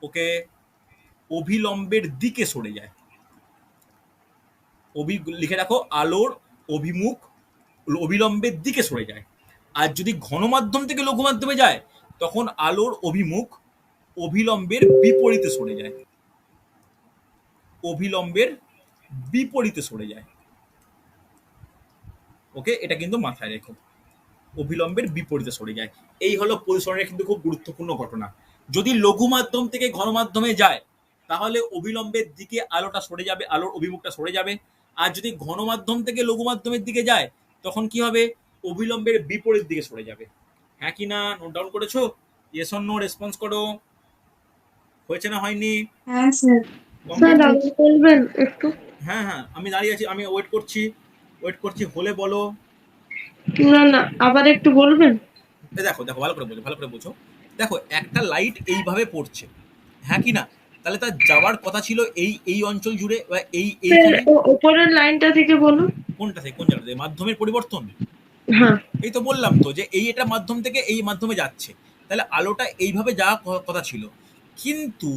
ওকে, অভিলম্বের দিকে সরে যায়। লিখে রাখো, আলোর অভিমুখ অবিলম্বের দিকে সরে যায়। আর যদি ঘন মাধ্যম থেকে লঘু মাধ্যমে যায়, তখন আলোর অভিমুখ অভিলম্বের বিপরীতে সরে যায়, অভিলম্বের বিপরীতে সরে যায়। ওকে, এটা কিন্তু মাথায় রেখো, অভিলম্বের বিপরীতে সরে যায়। এই হলো পরিসরণের কিন্তু খুব গুরুত্বপূর্ণ ঘটনা। যদি লঘু মাধ্যম থেকে ঘন মাধ্যমে যায়, তাহলে অবিলম্বের দিকে আলোটা সরে যাবে, আলোর অভিমুখটা সরে যাবে। আর যদি ঘন মাধ্যম থেকে লঘু মাধ্যমের দিকে যায়, তখন কি হবে? অবিলম্বের বিপরীত দিকে সরে যাবে। হ্যাঁ কি না, নোট ডাউন করেছো? ইয়েস অর নো রেসপন্স করো। হয়েছে না হয়নি? হ্যাঁ স্যার। Sir complete. আগে বলবেন একটু। হ্যাঁ হ্যাঁ, আমি দাঁড়িয়ে আছি, আমি ওয়েট করছি, ওয়েট করছি, হলে বলো। না না, আবার একটু বলবেন। দেখো দেখো, ভালো করে বোঝো, ভালো করে বোঝো। দেখো, একটা লাইট এইভাবে পড়ছে, হ্যাঁ কি না? তাহলে তার যাওয়ার কথা ছিল এই এই অঞ্চল জুড়ে বা এই স্যার এইখানে। ওপরের লাইনটা থেকে বলুন। কোনটা থেকে কোন জায়গা থেকে? মাধ্যমের পরিবর্তন। হ্যাঁ। এই তো বললাম তো যে এই এটা মাধ্যম থেকে এই মাধ্যমে যাচ্ছে, তাহলে আলোটা এইভাবে যাওয়ার কথা ছিল। কিন্তু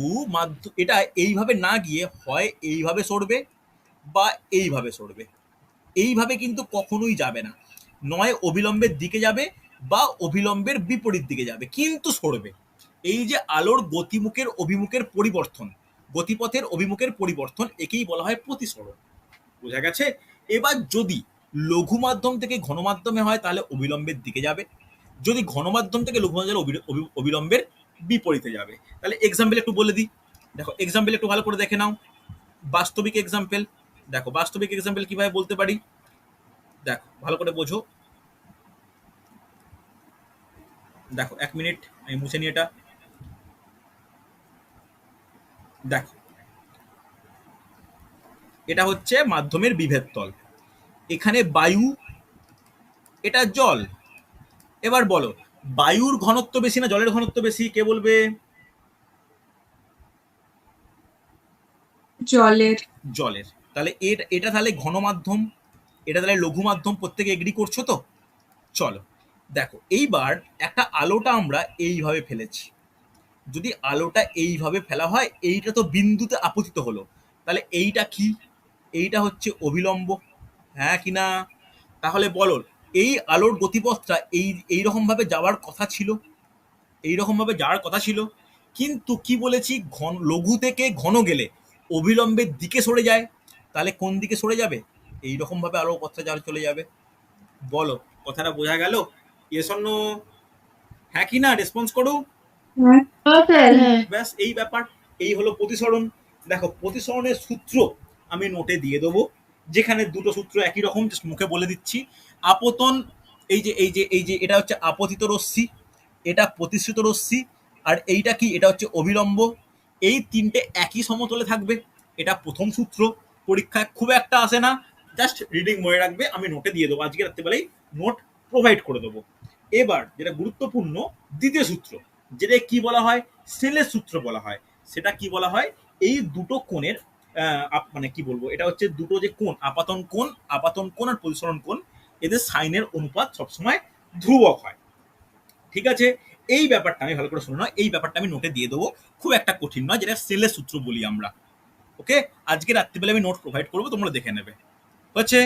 এটা এইভাবে না গিয়ে হয় এইভাবে সরবে বা এইভাবে সরবে, এইভাবে কিন্তু কখনোই যাবে না। নয় অবিলম্বের দিকে যাবে বা অবিলম্বের বিপরীত দিকে যাবে, কিন্তু সরবে। এই যে আলোর গতিমুখের অভিমুখের পরিবর্তন, গতিপথের অভিমুখের পরিবর্তন, একেই বলা হয় প্রতিসরণ। বোঝা গেছে? এবার যদি লঘু মাধ্যম থেকে ঘন মাধ্যমে হয়, তাহলে অবিলম্বের দিকে যাবে। যদি ঘন মাধ্যম থেকে লঘু মাধ্যমে অবিলম্বের বিপরীতে যাবে। তাহলে এক্সাম্পল একটু বলে দিই। দেখো এক্সাম্পল একটু ভালো করে দেখে নাও, বাস্তবিক এক্সাম্পল। দেখো বাস্তবিক এক্সাম্পল কিভাবে বলতে পারি, দেখো ভালো করে বোঝো। দেখো 1 মিনিট, আমি মুছে নিই এটা। দেখো, এটা হচ্ছে মাধ্যমের বিভেদ তল, এখানে বায়ু, এটা জল। এবার বলো, বায়ুর ঘনত্ব বেশি না জলের ঘনত্ব বেশি? কে বলবে? জলের। জলের। তাহলে এটা তাহলে ঘন মাধ্যম, এটা তাহলে লঘু মাধ্যম, প্রত্যেকে এগ্রি করছো তো? চলো দেখো, এইবার একটা আলোটা আমরা এইভাবে ফেলেছি। যদি আলোটা এইভাবে ফেলা হয়, এইটা তো বিন্দুতে আপতিত হলো, তাহলে এইটা কি? এইটা হচ্ছে অবিলম্ব, হ্যাঁ কি না? তাহলে বলো, এই আলোর গতিপথটা এইরকম ভাবে যাওয়ার কথা ছিল, এইরকম ভাবে যাওয়ার কথা ছিল। কিন্তু কি বলেছি, লঘু থেকে ঘন গেলে অবিলম্বের দিকে সরে যায়। তাহলে কোন দিকে সরে যাবে? এইরকম ভাবে আলোর পথটা যাওয়ার চলে যাবে। বলো, কথাটা বোঝা গেল? Yes or no? হ্যাঁ কি না, রেসপন্স করো। হ্যাঁ স্যার। হ্যাঁ। ব্যাস এই ব্যাপার। এই হলো প্রতিসরণ। দেখো প্রতিসরণের সূত্র আমি নোটে দিয়ে দেবো, যেখানে দুটো সূত্র একই রকম, জাস্ট মুখে বলে দিচ্ছি। আপতন, এই যে এটা হচ্ছে আপতিত রশ্মি, এটা প্রতিশ্রুত রশ্মি, আর এইটা কি? এটা হচ্ছে অবিলম্ব। এই তিনটে একই সমতলে থাকবে, এটা প্রথম সূত্র। পরীক্ষায় খুব একটা আসে না, জাস্ট রিডিং মনে রাখবে, আমি নোটে দিয়ে দেবো, আজকে রাত্রেবেলায় নোট প্রোভাইড করে দেবো। এবার যেটা গুরুত্বপূর্ণ দ্বিতীয় সূত্র, যেটা কি বলা হয়, স্নেলের সূত্র বলা হয়। সেটা কি বলা হয়, এই দুটো কোণের মানে কি বলবো, এটা হচ্ছে দুটো যে কোণ, আপাতন কোণ আর প্রতিসরণ কোণ, এদের সাইনের অনুপাত সবসময় ধ্রুবক হয়। ঠিক আছে, এই ব্যাপারটা আমি ভালো করে শুনে নাও, এই ব্যাপারটা আমি নোটে দিয়ে দেবো, খুব একটা কঠিন নয়, যেটা সেলের সূত্র বলি আমরা। ওকে, আজকে রাত্রিবেলা আমি নোট প্রোভাইড করবো, তোমরা দেখে নেবে। হচ্ছে,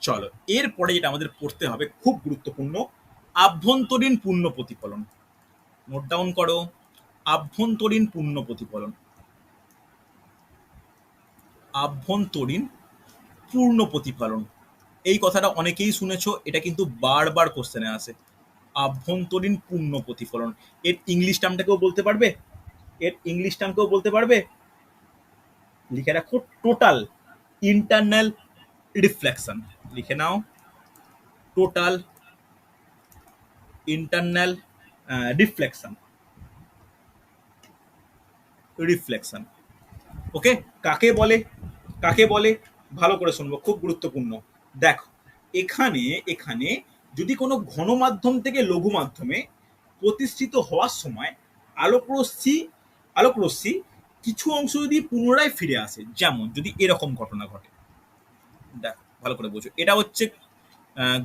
চলো এরপরে যেটা আমাদের পড়তে হবে খুব গুরুত্বপূর্ণ, আভ্যন্তরীণ পূর্ণ প্রতিফলন। নোট ডাউন করো, আভ্যন্তরীণ পূর্ণ প্রতিফলন। আভ্যন্তরীণ পূর্ণ প্রতিফলন, এই কথাটা অনেকেই শুনেছো, এটা কিন্তু বারবার কোশ্চেনে আসে। আভ্যন্তরীণ পূর্ণ প্রতিফলন, এর ইংলিশ টার্মটাকেও বলতে পারবে, এর ইংলিশ টার্মকেও বলতে পারবে, লিখে রাখো টোটাল ইন্টারনাল রিফ্লেকশন, লিখে নাও টোটাল ইন্টারনাল রিফ্লেকশন, রিফ্লেকশন। ওকে, কাকে বলে, কাকে বলে, ভালো করে শুনবো, খুব গুরুত্বপূর্ণ। দেখো, এখানে এখানে যদি কোনো ঘন মাধ্যম থেকে লঘু মাধ্যমে প্রতিষ্ঠিত হওয়ার সময় আলোকরশ্মি আলোকরশ্মি কিছু অংশ যদি পুনরায় ফিরে আসে, যেমন যদি এরকম ঘটনা ঘটে, দেখ ভালো করে বোঝো, এটা হচ্ছে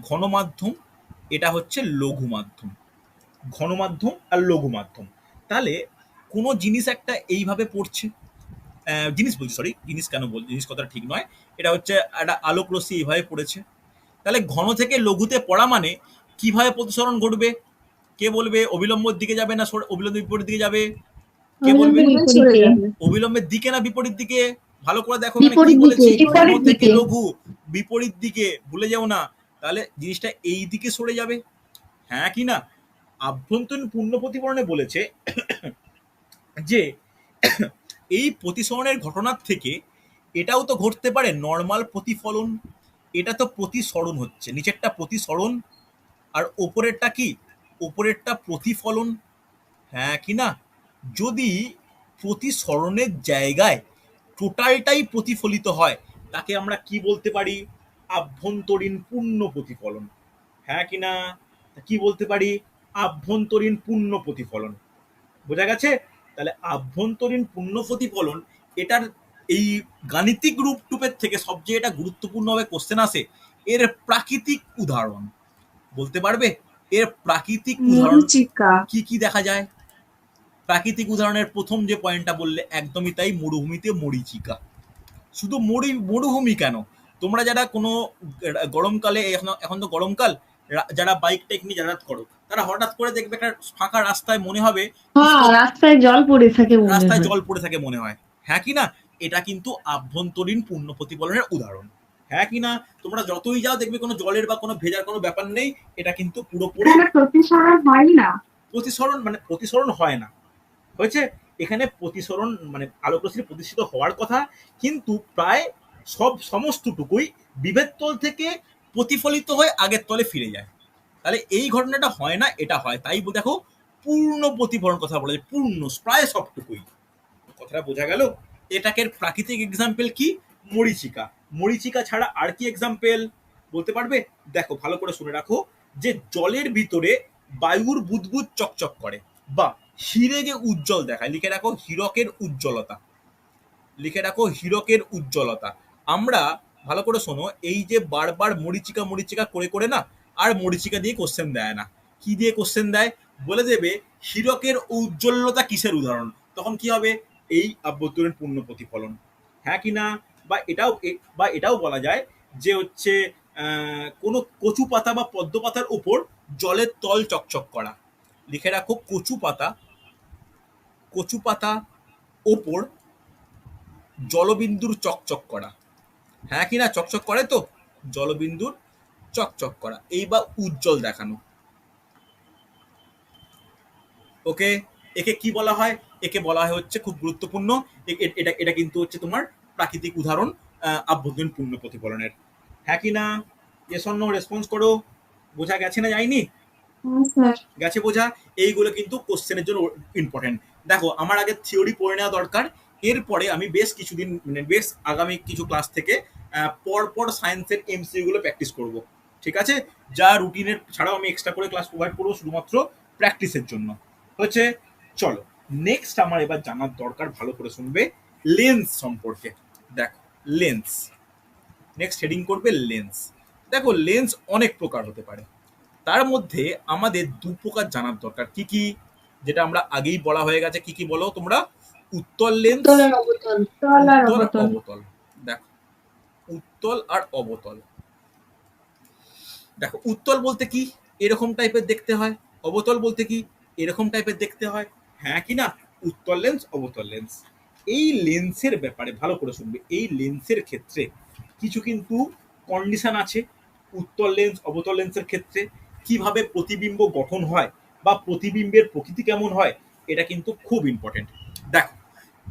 ঘন মাধ্যম, এটা হচ্ছে লঘু মাধ্যম, ঘন মাধ্যম আর লঘু মাধ্যম। তাহলে কোনো জিনিস একটা এইভাবে পড়ছে, জিনিস বলছি, সরি জিনিস কেন বল, জিনিস কথাটা ঠিক নয়, এটা হচ্ছে একটা আলোক রশ্মি এইভাবে পড়েছে। তাহলে ঘন থেকে লঘুতে পড়া মানে কিভাবে প্রতিসরণ ঘটবে, কে বলবে, অবিলম্বর দিকে যাবে না অবিলম্ব বিপরীত দিকে যাবে, কে বলবে, অবিলম্বের দিকে না বিপরীত দিকে, ভালো করে দেখো এখানে কি বলেছি, ঘন থেকে লঘু, বিপরীত দিকে, ভুলে যাও না, তাহলে জিনিসটা এই দিকে সরে যাবে, হ্যাঁ কি না। আভ্যন্তরীণ পূর্ণ প্রতিফলনে বলেছে যে এই প্রতিসরণের ঘটনার থেকে এটাও তো ঘটতে পারে নর্মাল প্রতিফলন, এটা তো প্রতিসরণ হচ্ছে, নিচেরটা প্রতিসরণ আর ওপরেরটা কি, ওপরেরটা প্রতিফলন, হ্যাঁ কি না। যদি প্রতিসরণের জায়গায় টোটালটাই প্রতিফলিত হয়, তাকে আমরা কি বলতে পারি, আভ্যন্তরীণ পূর্ণ প্রতিফলন, হ্যাঁ কি না, কি বলতে পারি, আভ্যন্তরীণ পূর্ণ প্রতিফলন। বোঝা গেছে, তাহলে আভ্যন্তরীণ পূর্ণ প্রতিফলন, এটার এই গাণিতিক রূপটুপের থেকে সবচেয়ে এটা গুরুত্বপূর্ণভাবে কোশ্চেন আসে, এর প্রাকৃতিক উদাহরণ বলতে পারবে, এর প্রাকৃতিক উদাহরণ কি কি দেখা যায়। প্রাকৃতিক উদাহরণের প্রথম যে পয়েন্টটা বললে একদমই তাই, মরুভূমিতে মরীচিকা। শুধু মরুভূমি কেন, তোমরা যারা কোনো গরমকালে, এখন তো গরমকাল, যারা বাইক টেক নিয়ে যাতায়াত করো, তারা হঠাৎ করে দেখবে একটা ফাঁকা রাস্তায় মনে হবে রাস্তায় জল পড়ে থাকে, রাস্তায় জল পড়ে থাকে মনে হয়, হ্যাঁ কি না, এটা কিন্তু আভ্যন্তরীণ পূর্ণ প্রতিফলনের উদাহরণ, হ্যাঁ কি না। তোমরা যতই যাও দেখবে কোনো জলের বা কোনো ভেজার কোনো ব্যাপার নেই, এটা কিন্তু পুরোপুরি প্রতিসরণ হয় না, প্রতিসরণ, মানে প্রতিসরণ হয় না, হয়েছে, এখানে প্রতিসরণ মানে আলোকরশ্মি প্রতিষ্ঠিত হওয়ার কথা, কিন্তু প্রায় সমস্তটুকুই বিভেদ তল থেকে প্রতিফলিত হয়ে আগের তলে ফিরে যায়। তাহলে এই ঘটনাটা হয় না, এটা হয়, তাই দেখো পূর্ণ প্রতিফলন কথা বলা যায়, পূর্ণ প্রায় সবটুকুই, কথাটা বোঝা গেল। এটাকে প্রাকৃতিক এক্সাম্পল কি, মরীচিকা, মরীচিকা ছাড়া আর কি এক্সাম্পল বলতে পারবে, দেখো ভালো করে শুনে রাখো, যে জলের ভিতরে বায়ুর বুদবুদ চকচক করে, বা হিরে যে উজ্জ্বল দেখায়, লিখে রাখো হীরকের উজ্জ্বলতা, লিখে রাখো হীরকের উজ্জ্বলতা। আমরা ভালো করে শোনো, এই যে বারবার মরীচিকা মরীচিকা করে করে না, আর মরীচিকা দিয়ে কোশ্চেন দেয় না, কি দিয়ে কোশ্চেন দেয়, বলে দেবে হীরকের উজ্জ্বলতা কিসের উদাহরণ, তখন কি হবে, এই আভ্যন্তরীণ পূর্ণ প্রতিফলন, হ্যাঁ কি না। বা এটাও বলা যায় যে হচ্ছে কোনো কচু পাতা বা পদ্ম পাতার উপর জলের তল চকচক করা, লিখে রাখো কচু পাতা ওপর জলবিন্দুর চকচক করা, হ্যাঁ কি না, চকচক করে তো, জলবিন্দুর চকচক করা, এই বা উজ্জ্বল দেখানো। ওকে, একে কি বলা হয়, একে বলা হয় হচ্ছে খুব গুরুত্বপূর্ণ, এটা এটা কিন্তু হচ্ছে তোমার প্রাকৃতিক উদাহরণ আভ্যন্তরীণ পূর্ণ প্রতিফলনের, হ্যাঁ কি না। ইয়েস অর নো রেসপন্স করো, বোঝা গেছে না যায়নি, গেছে বোঝা। এইগুলো কিন্তু কোশ্চেনের জন্য ইম্পর্টেন্ট। দেখো আমার আগে থিওরি পড়ে নেওয়া দরকার, এরপরে আমি বেশ কিছুদিন মানে বেশ আগামী কিছু ক্লাস থেকে পরপর সায়েন্সের এমসিকিউ গুলো প্র্যাকটিস করব, ঠিক আছে, যা রুটিনের ছাড়াও আমি এক্সট্রা করে ক্লাস প্রোভাইড করবো শুধুমাত্র প্র্যাকটিসের জন্য। হচ্ছে, চলো নেক্সট আমার এবার জানার দরকার, ভালো করে শুনবে, লেন্স সম্পর্কে। দেখো লেন্স, নেক্সট হেডিং করবে লেন্স। দেখো লেন্স অনেক প্রকার হতে পারে, তার মধ্যে আমাদের দু প্রকার জানার দরকার। কি কি? যেটা আমরা আগেই বলা হয়ে গেছে, কি কি বলো তোমরা? উত্তল লেন্স, উত্তল আর অবতল। তল আর উত্তল অবতল। অবতল। দেখো উত্তল আর অবতল। দেখো উত্তল বলতে কি এরকম টাইপের দেখতে হয়, অবতল বলতে কি এরকম টাইপের দেখতে হয়, হ্যাঁ কি না? উত্তল লেন্স, অবতল লেন্স। এই লেন্সের ব্যাপারে ভালো করে শুনবে, এই লেন্সের ক্ষেত্রে কিছু কিন্তু কন্ডিশন আছে। উত্তল লেন্স, অবতল লেন্সের ক্ষেত্রে কিভাবে প্রতিবিম্ব গঠন হয় বা প্রতিবিম্বের প্রকৃতি কেমন হয়, এটা কিন্তু খুব ইম্পর্টেন্ট। দেখো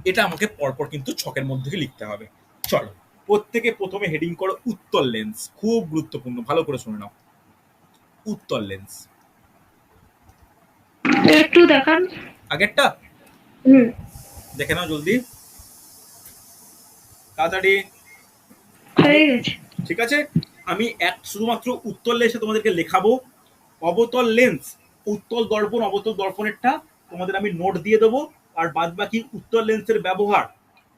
এটা আমাকে পরপর কিন্তু ছকের মধ্যে লিখতে হবে। চলো প্রত্যেকে প্রথমে হেডিং করো উত্তল লেন্স, খুব গুরুত্বপূর্ণ, ভালো করে শুনে নাও। উত্তল লেন্স একটু দেখান। আগেরটা হুম। দেখে নাও জলদি, তাড়াতাড়ি। আমি, হয়ে গেছে। ঠিক আছে, আমি এক শুধুমাত্র উত্তল লেন্সে তোমাদেরকে লেখাবো। অবতল লেন্স, উত্তল দর্পণ অবতল দর্পণেরটা তোমাদের আমি নোট দিয়ে দেবো। আর বাদ বাকি উত্তল লেন্সের ব্যবহার,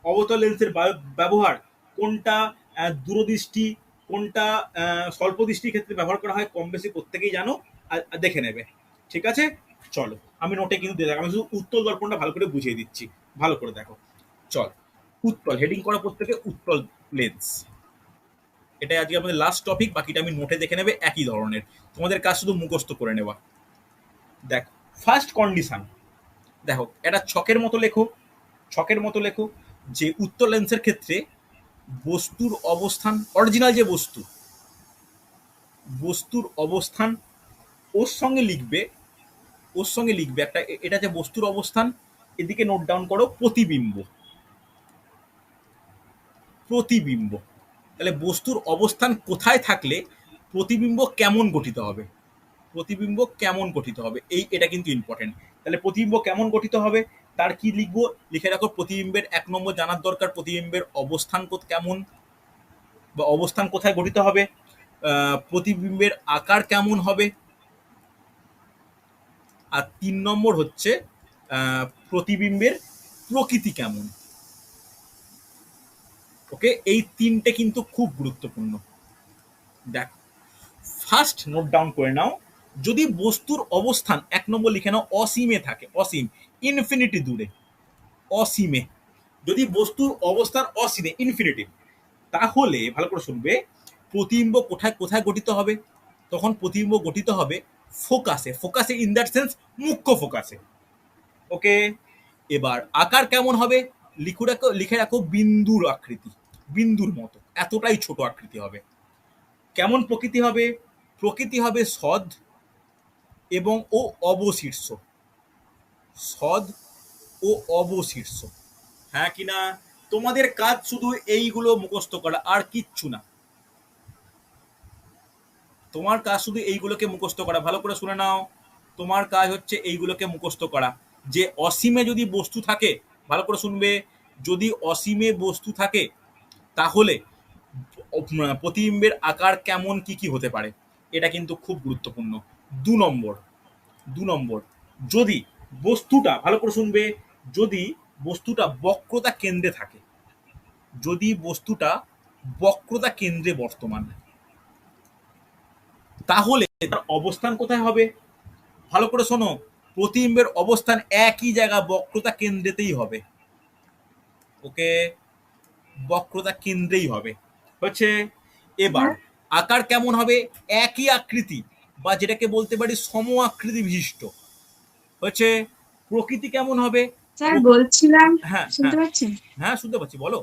অবতল লেন্সের ব্যবহার, কোনটা দূরদৃষ্টি, কোনটা স্বল্প দৃষ্টির ক্ষেত্রে ব্যবহার করা হয়, কম বেশি প্রত্যেকেই জানো, আর দেখে নেবে। ঠিক আছে, চলো আমি নোটে কিন্তু দিয়ে দেখো, আমি শুধু উত্তল দর্পণটা ভালো করে বুঝিয়ে দিচ্ছি, ভালো করে দেখো। চল উত্তল হেডিং করা প্রত্যেকে উত্তল লেন্স। এটাই আজকে আমাদের লাস্ট টপিক, বাকিটা আমি নোটে দেখে নেবে, একই ধরনের, তোমাদের কাজ শুধু মুখস্থ করে নেওয়া। দেখো ফার্স্ট কন্ডিশন, দেখো এটা ছকের মতো লেখো, ছকের মতো লেখো যে উত্তল লেন্সের ক্ষেত্রে বস্তুর অবস্থান, অরিজিনাল যে বস্তু, বস্তুর অবস্থান, ওর সঙ্গে লিখবে, ওর সঙ্গে লিখবে একটা, এটা যে বস্তুর অবস্থান, এদিকে নোট ডাউন করো প্রতিবিম্ব, প্রতিবিম্ব। তাহলে বস্তুর অবস্থান কোথায় থাকলে প্রতিবিম্ব কেমন গঠিত হবে, প্রতিবিম্ব কেমন গঠিত হবে, এই এটা কিন্তু ইম্পর্টেন্ট। তাহলে প্রতিবিম্ব কেমন গঠিত হবে, তার কি লিখবো, লিখে রাখো প্রতিবিম্বের 1 নম্বর জানার দরকার প্রতিবিম্বের অবস্থান কেমন বা অবস্থান কোথায় গঠিত হবে, প্রতিবিম্বের আকার কেমন হবে, আর 3 নম্বর হচ্ছে প্রতিবিম্বের প্রকৃতি কেমন। ওকে, এই তিনটে কিন্তু খুব গুরুত্বপূর্ণ। দেখ ফার্স্ট নোট ডাউন করে নাও, যদি বস্তুর অবস্থান 1 নম্বর লিখে নাও অসীমে থাকে, অসীম, ইনফিনিটি দূরে, অসীমে, যদি বস্তুর অবস্থান অসীমে ইনফিনিটিভ, তাহলে ভালো করে শুনবে প্রতিবিম্ব কোথায় কোথায় গঠিত হবে, তখন প্রতিবিম্ব গঠিত হবে ফোকাসে, ফোকাসে ইন দ্যাট সেন্স মুখ্য ফোকাসে। ওকে, এবার আকার কেমন হবে, লিখে রাখো বিন্দুর আকৃতি, বিন্দুর মতো, এতটাই ছোট আকৃতি হবে। কেমন প্রকৃতি হবে, প্রকৃতি হবে সদ এবং ও অবশীর্ষ, সদ ও অবশীর্ষ, হ্যাঁ কিনা? তোমাদের কাজ শুধু এইগুলো মুখস্থ করা, আর কিচ্ছু না, তোমার কাজ শুধু এইগুলোকে মুখস্থ করা, ভালো করে শুনে নাও। তোমার কাজ হচ্ছে এইগুলোকে মুখস্থ করা, যে অসীমে যদি বস্তু থাকে, ভালো করে শুনবে, যদি অসীমে বস্তু থাকে তাহলে প্রতিবিম্বের আকার কেমন কি কি হতে পারে, এটা কিন্তু খুব গুরুত্বপূর্ণ। 2 নম্বর, 2 নম্বর, যদি বস্তুটা, ভালো করে শুনবে, যদি বস্তুটা বক্রতা কেন্দ্রে থাকে, যদি বস্তুটা বক্রতা কেন্দ্রে বর্তমান, তাহলে তার অবস্থান কোথায় হবে, ভালো করে শোনো, প্রতিবিম্বের অবস্থান একই জায়গা বক্রতা কেন্দ্রেতেই হবে। ওকে, বক্রতা কেন্দ্রেই হবে। হচ্ছে, এবার আকার কেমন হবে, একই আকৃতি বা যেটাকে বলতে পারি সম আকৃতি বিশিষ্ট। হচ্ছে, প্রকৃতি কেমন হবে, স্যার বলছিলাম, হ্যাঁ শুনতে হ্যাঁ পাচ্ছেন? হ্যাঁ শুনতে পাচ্ছি, বলো।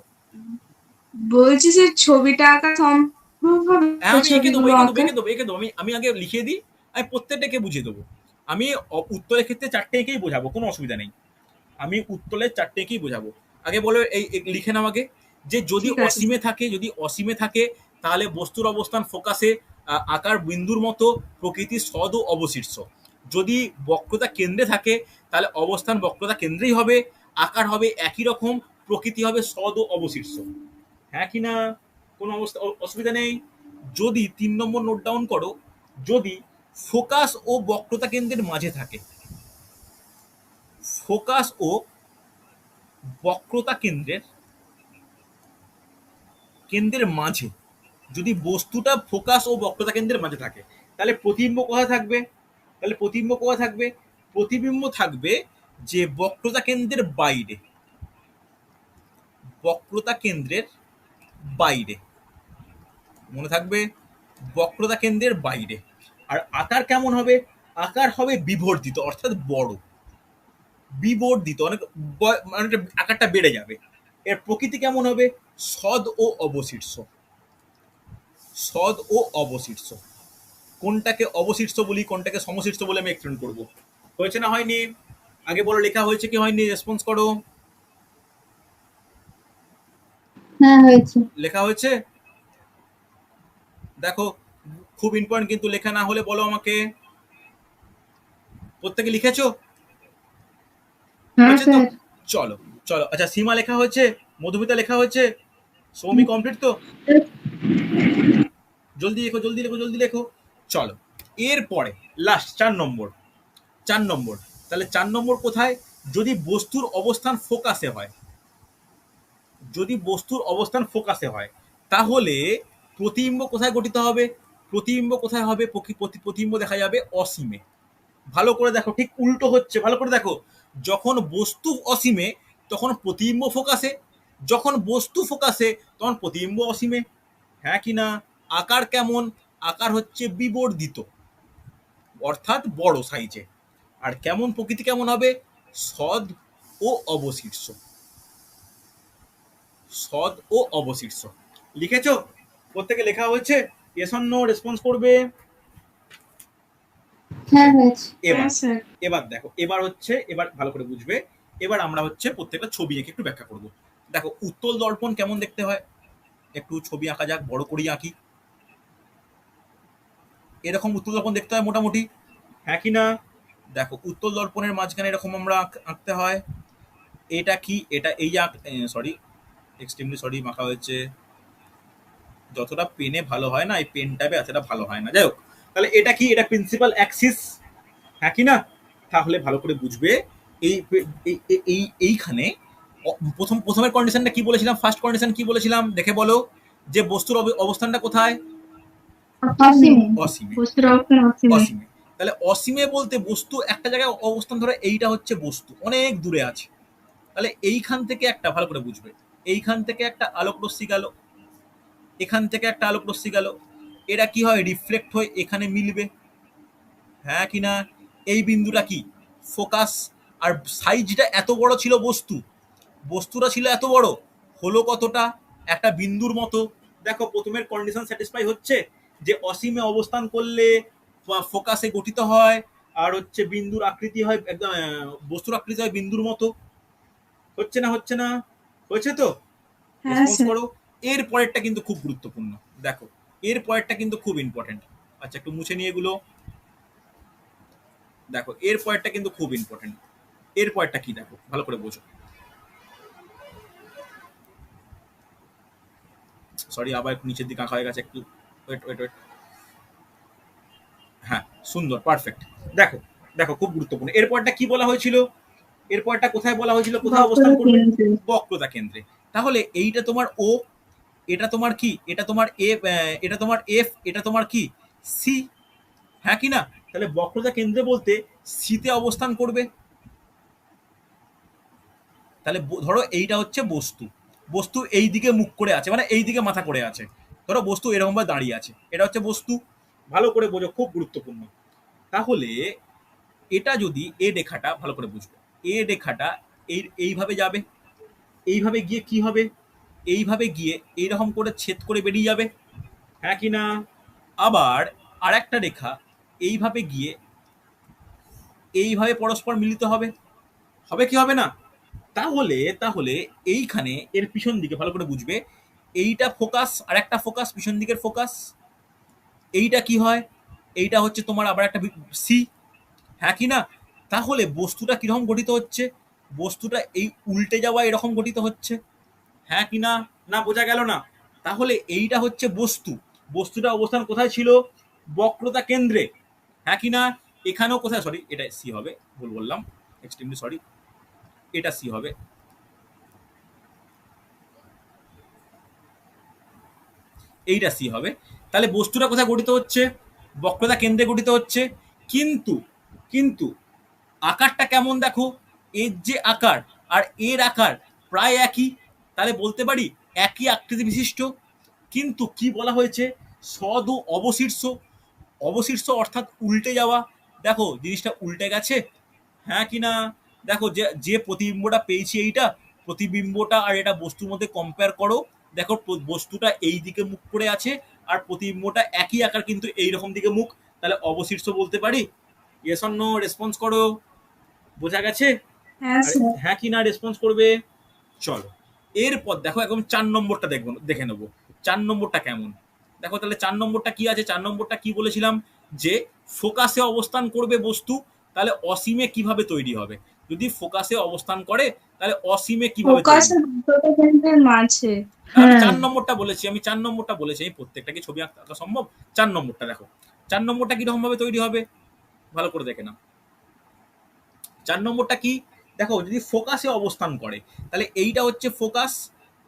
বলছি যে ছবিটা আঁকা সম্ভব হ্যাঁ হবে, আমি এঁকে দেবো, ছবিগুলো এঁকে দেবো, আঁকা? এঁকে দেবো, এঁকে দেবো, আমি আগে লিখিয়ে দিই, আমি প্রত্যেকটাকে বুঝিয়ে দেবো। আমি উত্তরের ক্ষেত্রে 4টে এঁকেই বোঝাবো, কোনো অসুবিধা নেই, আমি উত্তরের 4টে এঁকেই বোঝাবো। আগে বলো এই লিখে নাও আগে, যে যদি ঠিক আছে অসীমে স্যার। থাকে, যদি অসীমে থাকে তাহলে বস্তুর অবস্থান ফোকাসে, আকার বিন্দুর মতো, প্রকৃতি সদ ও অবশীর্ষ। যদি বক্রতা কেন্দ্রে থাকে তাহলে অবস্থান বক্রতা কেন্দ্রেই হবে, আকার হবে একই রকম, প্রকৃতি হবে সদ ও অবশীর্ষ, হ্যাঁ কি না? কোনো অবস্থা অসুবিধা নেই। যদি 3 নম্বর নোট ডাউন করো, যদি ফোকাস ও বক্রতা কেন্দ্রের মাঝে থাকে, ফোকাস ও বক্রতা কেন্দ্রের মাঝে, যদি বস্তুটা ফোকাস ও বক্রতা কেন্দ্রের মাঝে থাকে, তাহলে প্রতিবিম্ব কোথায় থাকবে? প্রতিবিম্ব থাকবে যে বক্রতা কেন্দ্রের বাইরে, বক্রতা কেন্দ্রের বাইরে, মনে থাকবে, বক্রতা কেন্দ্রের বাইরে। আর আকার কেমন হবে? আকার হবে বিবর্ধিত, অর্থাৎ বড়, বিবর্ধিত, অনেক আকারটা বেড়ে যাবে। এর প্রকৃতি কেমন হবে? সদ ও অবশীর্ষ, সদ ও অবশীর্ষ। কোনটাকে অবশীর্ষ বলি, কোনটাকে সমশীর্ষ বলে আমি এক্সপ্লেন করব। হয়েছে না হয়নি? আগে বলো, লেখা হয়েছে কি হয়নি? রেসপন্স করো। হ্যাঁ হয়েছে। লেখা হয়েছে? দেখো, খুব ইম্পর্টেন্ট কিন্তু, লেখা না হলে বলো আমাকে। প্রত্যেকে লিখেছো? হ্যাঁ হয়েছে তো? স্যার। চলো চলো, আচ্ছা, সীমা লেখা হয়েছে, মধুমিতা লেখা হয়েছে, সৌমি কমপ্লিট তো? জলদি লেখো, জলদি লেখো, জলদি লেখো। চলো, এরপরে লাস্ট 4 নম্বর। 4 নম্বর, তাহলে 4 নম্বর কোথায়? যদি বস্তুর অবস্থান ফোকাসে হয়, যদি বস্তুর অবস্থান ফোকাসে হয়, তাহলে প্রতিবিম্ব কোথায় গঠিত হবে? প্রতিবিম্ব কোথায় হবে? প্রতিবিম্ব দেখা যাবে অসীমে। ভালো করে দেখো, ঠিক উল্টো হচ্ছে, ভালো করে দেখো। যখন বস্তু অসীমে তখন প্রতিবিম্ব ফোকাসে, যখন বস্তু ফোকাসে তখন প্রতিবিম্ব অসীমে। হ্যাঁ কি না? আকার কেমন? আকার হচ্ছে বিবর্ধিত, অর্থাৎ বড় সাইজে। আর কেমন প্রকৃতি কেমন হবে? সদ ও অবশীর্ষ, সদ ও অবশীর্ষ। লিখেছো? প্রত্যেকে লেখা হয়েছে? এস অর নো রেসপন্স করবে। হ্যাঁ হয়েছে। এবার হ্যাঁ স্যার। এবার দেখো, এবার হচ্ছে, এবার ভালো করে বুঝবে। এবার আমরা হচ্ছে প্রত্যেকটা ছবি এঁকে একটু ব্যাখ্যা করব। দেখো, উত্তল দর্পণ কেমন দেখতে হয়, একটু ছবি আঁকা যাক, বড় করেই আঁকি। এরকম উত্তল দর্পণ দেখতে হয় মোটামুটি, হ্যাঁ কি না? দেখো, উত্তল দর্পণের মাঝখানে এরকম আমরা আঁকতে হয়। এটা কি? এটা এই সরি, এক্সট্রিমলি সরি, মাখা হয়েছে। যতটা পেনে ভালো হয় না, এই পেন টাইপে এতটা ভালো হয় না। যাই হোক, তাহলে এটা কি? এটা প্রিন্সিপাল অ্যাক্সিস, হ্যাঁ কি না? তাহলে ভালো করে বুঝবে। এই এইখানে প্রথমের কন্ডিশনটা কি বলেছিলাম? ফার্স্ট কন্ডিশন কি বলেছিলাম দেখে বলো, যে বস্তুর অবস্থানটা কোথায়? অসীমে। অসীমে। বস্তুর অবস্থান অসীমে। অসীমে, তাহলে অসীমে বলতে বস্তু একটা জায়গায় অবস্থান, ধরে এইটা হচ্ছে বস্তু, অনেক দূরে আছে। তাহলে এইখান থেকে একটা, ভালো করে বুঝবে, এইখান থেকে একটা আলোক রশ্মি গেল, এখান থেকে একটা আলোক রশ্মি গেল, এরা কি হয়? রিফ্লেক্ট হয়ে এখানে মিলবে, হ্যাঁ কি না? এই বিন্দুটা কি? ফোকাস। আর সাইজটা এত বড় ছিল বস্তুটা ছিল এত বড়, হলো কতটা? একটা বিন্দুর মতো। দেখো, প্রথমের কন্ডিশন স্যাটিসফাই হচ্ছে, যে অসীমে অবস্থান করলে ফোকাসে গঠিত হয়, আর হচ্ছে বিন্দুর আকৃতি হয় একদম, বস্তুর আকৃতি হয় বিন্দুর মতো। হচ্ছে না? হচ্ছে না? হয়েছে তো? হ্যাঁ রেসপন্স স্যার। করো। এর পরেরটা কিন্তু খুব গুরুত্বপূর্ণ, দেখো, এর পরেরটা কিন্তু খুব ইম্পর্টেন্ট। আচ্ছা, একটু মুছে নিয়ে এগুলো। দেখো, এর পরেরটা কিন্তু খুব ইম্পর্টেন্ট। এর পরেরটা কি? দেখো, ভালো করে বোঝো। সরি, আবার একটু নিচের দিকে আঁকা হয়ে গেছে, একটু ওয়েট ওয়েট ওয়েট। হ্যাঁ, সুন্দর, পারফেক্ট। দেখো, দেখো, খুব গুরুত্বপূর্ণ। এরপরটা কি বলা হয়েছিল? এরপরটা কোথায় বলা হয়েছিল? কোথায় অবস্থান বক্রতা করবে? কেন্দ্রে। বক্রতা কেন্দ্রে। তাহলে এইটা তোমার ও, এটা তোমার কি? এটা তোমার এফ, এটা তোমার এফ, এটা তোমার কি? সি, হ্যাঁ কি না? তাহলে বক্রতা কেন্দ্রে বলতে সিতে অবস্থান করবে। তাহলে ধরো এইটা হচ্ছে বস্তু, বস্তু এই দিকে মুখ করে আছে, মানে এই দিকে মাথা করে আছে। ধরো বস্তু এরকম ভাবে দাঁড়িয়ে আছে, এটা হচ্ছে বস্তু। ভালো করে বোঝো, খুব গুরুত্বপূর্ণ। তাহলে এটা যদি এ রেখাটা, ভালো করে বুঝবে, এ রেখাটা এইভাবে যাবে, এইভাবে গিয়ে কি হবে? এইভাবে গিয়ে এইরকম করে ছেদ করে বেরিয়ে যাবে, হ্যাঁ কি না? আবার আর একটা রেখা এইভাবে গিয়ে এইভাবে পরস্পর মিলিত হবে, হবে কি হবে না? তাহলে তাহলে এইখানে এর পিছন দিকে ভালো করে বুঝবে, এইটা ফোকাস, আর একটা ফোকাস, পিছন দিকের ফোকাস। এইটা কি হয়? এইটা হচ্ছে তোমার আবার একটা সি, হ্যাঁ কি না? তাহলে বস্তুটা কিরকম গঠিত হচ্ছে? বস্তুটা এই উল্টে যাওয়া এরকম গঠিত হচ্ছে, হ্যাঁ কি না? না বোঝা গেল না? তাহলে এইটা হচ্ছে বস্তু, বস্তুটা অবস্থান কোথায় ছিল? বক্রতা কেন্দ্রে। হ্যাঁ কি না? এখানেও কোথায়, সরি এটা সি হবে, ভুল বললাম, এক্সট্রিমলি সরি, এটা সি হবে। এইটা সি হবে। তাহলে বস্তুটা কোথায় গঠিত হচ্ছে? বক্রতা কেন্দ্রে গঠিত হচ্ছে। কিন্তু কিন্তু আকারটা কেমন দেখো, এর যে আকার আর এর আকার প্রায় একই, তাহলে বলতে পারি একই আকৃতি বিশিষ্ট। কিন্তু কি বলা হয়েছে? সদ ও অবশীর্ষ। অবশীর্ষ অর্থাৎ উল্টে যাওয়া। দেখো জিনিসটা উল্টে গেছে, হ্যাঁ কি না? দেখো যে যে প্রতিবিম্বটা পেয়েছি, এইটা প্রতিবিম্বটা আর এটা বস্তুর মধ্যে কম্পেয়ার করো, দেখো বস্তুটা এই দিকে মুখ করে আছে আর প্রতিবিম্বটা একই আকার কিন্তু এইরকম দিকে মুখ, তাহলে অবশীর্ষ বলতে পারি। ইয়েস অর নো, রেসপন্স করো। বোঝা গেছে? হ্যাঁ আরে স্যার। হ্যাঁ কি না রেসপন্স করবে। চলো এরপর দেখো একদম 4 নম্বরটা দেখবো, দেখে নেবো 4 নম্বরটা কেমন। দেখো তাহলে 4 নম্বরটা কি আছে? 4 নম্বরটা কি বলেছিলাম? যে ফোকাসে অবস্থান করবে বস্তু, তাহলে অসীমে কিভাবে তৈরি হবে? যদি ফোকাসে অবস্থান করে তাহলে অসীমে কিভাবে ফোকাস তৈরি আর হবে? বক্রতা কেন্দ্রের মাঝে। আমি হ্যাঁ। 4 নম্বরটা বলেছি, আমি 4 নম্বরটা বলেছি, এই প্রত্যেকটা কি ছবি আঁকা সম্ভব? 4 নম্বরটা দেখো, 4 নম্বরটা কিরকম ভাবে তৈরি হবে ভালো করে দেখে নাও। 4 নম্বরটা কি? দেখো যদি ফোকাসে অবস্থান করে, তাহলে এইটা হচ্ছে ফোকাস,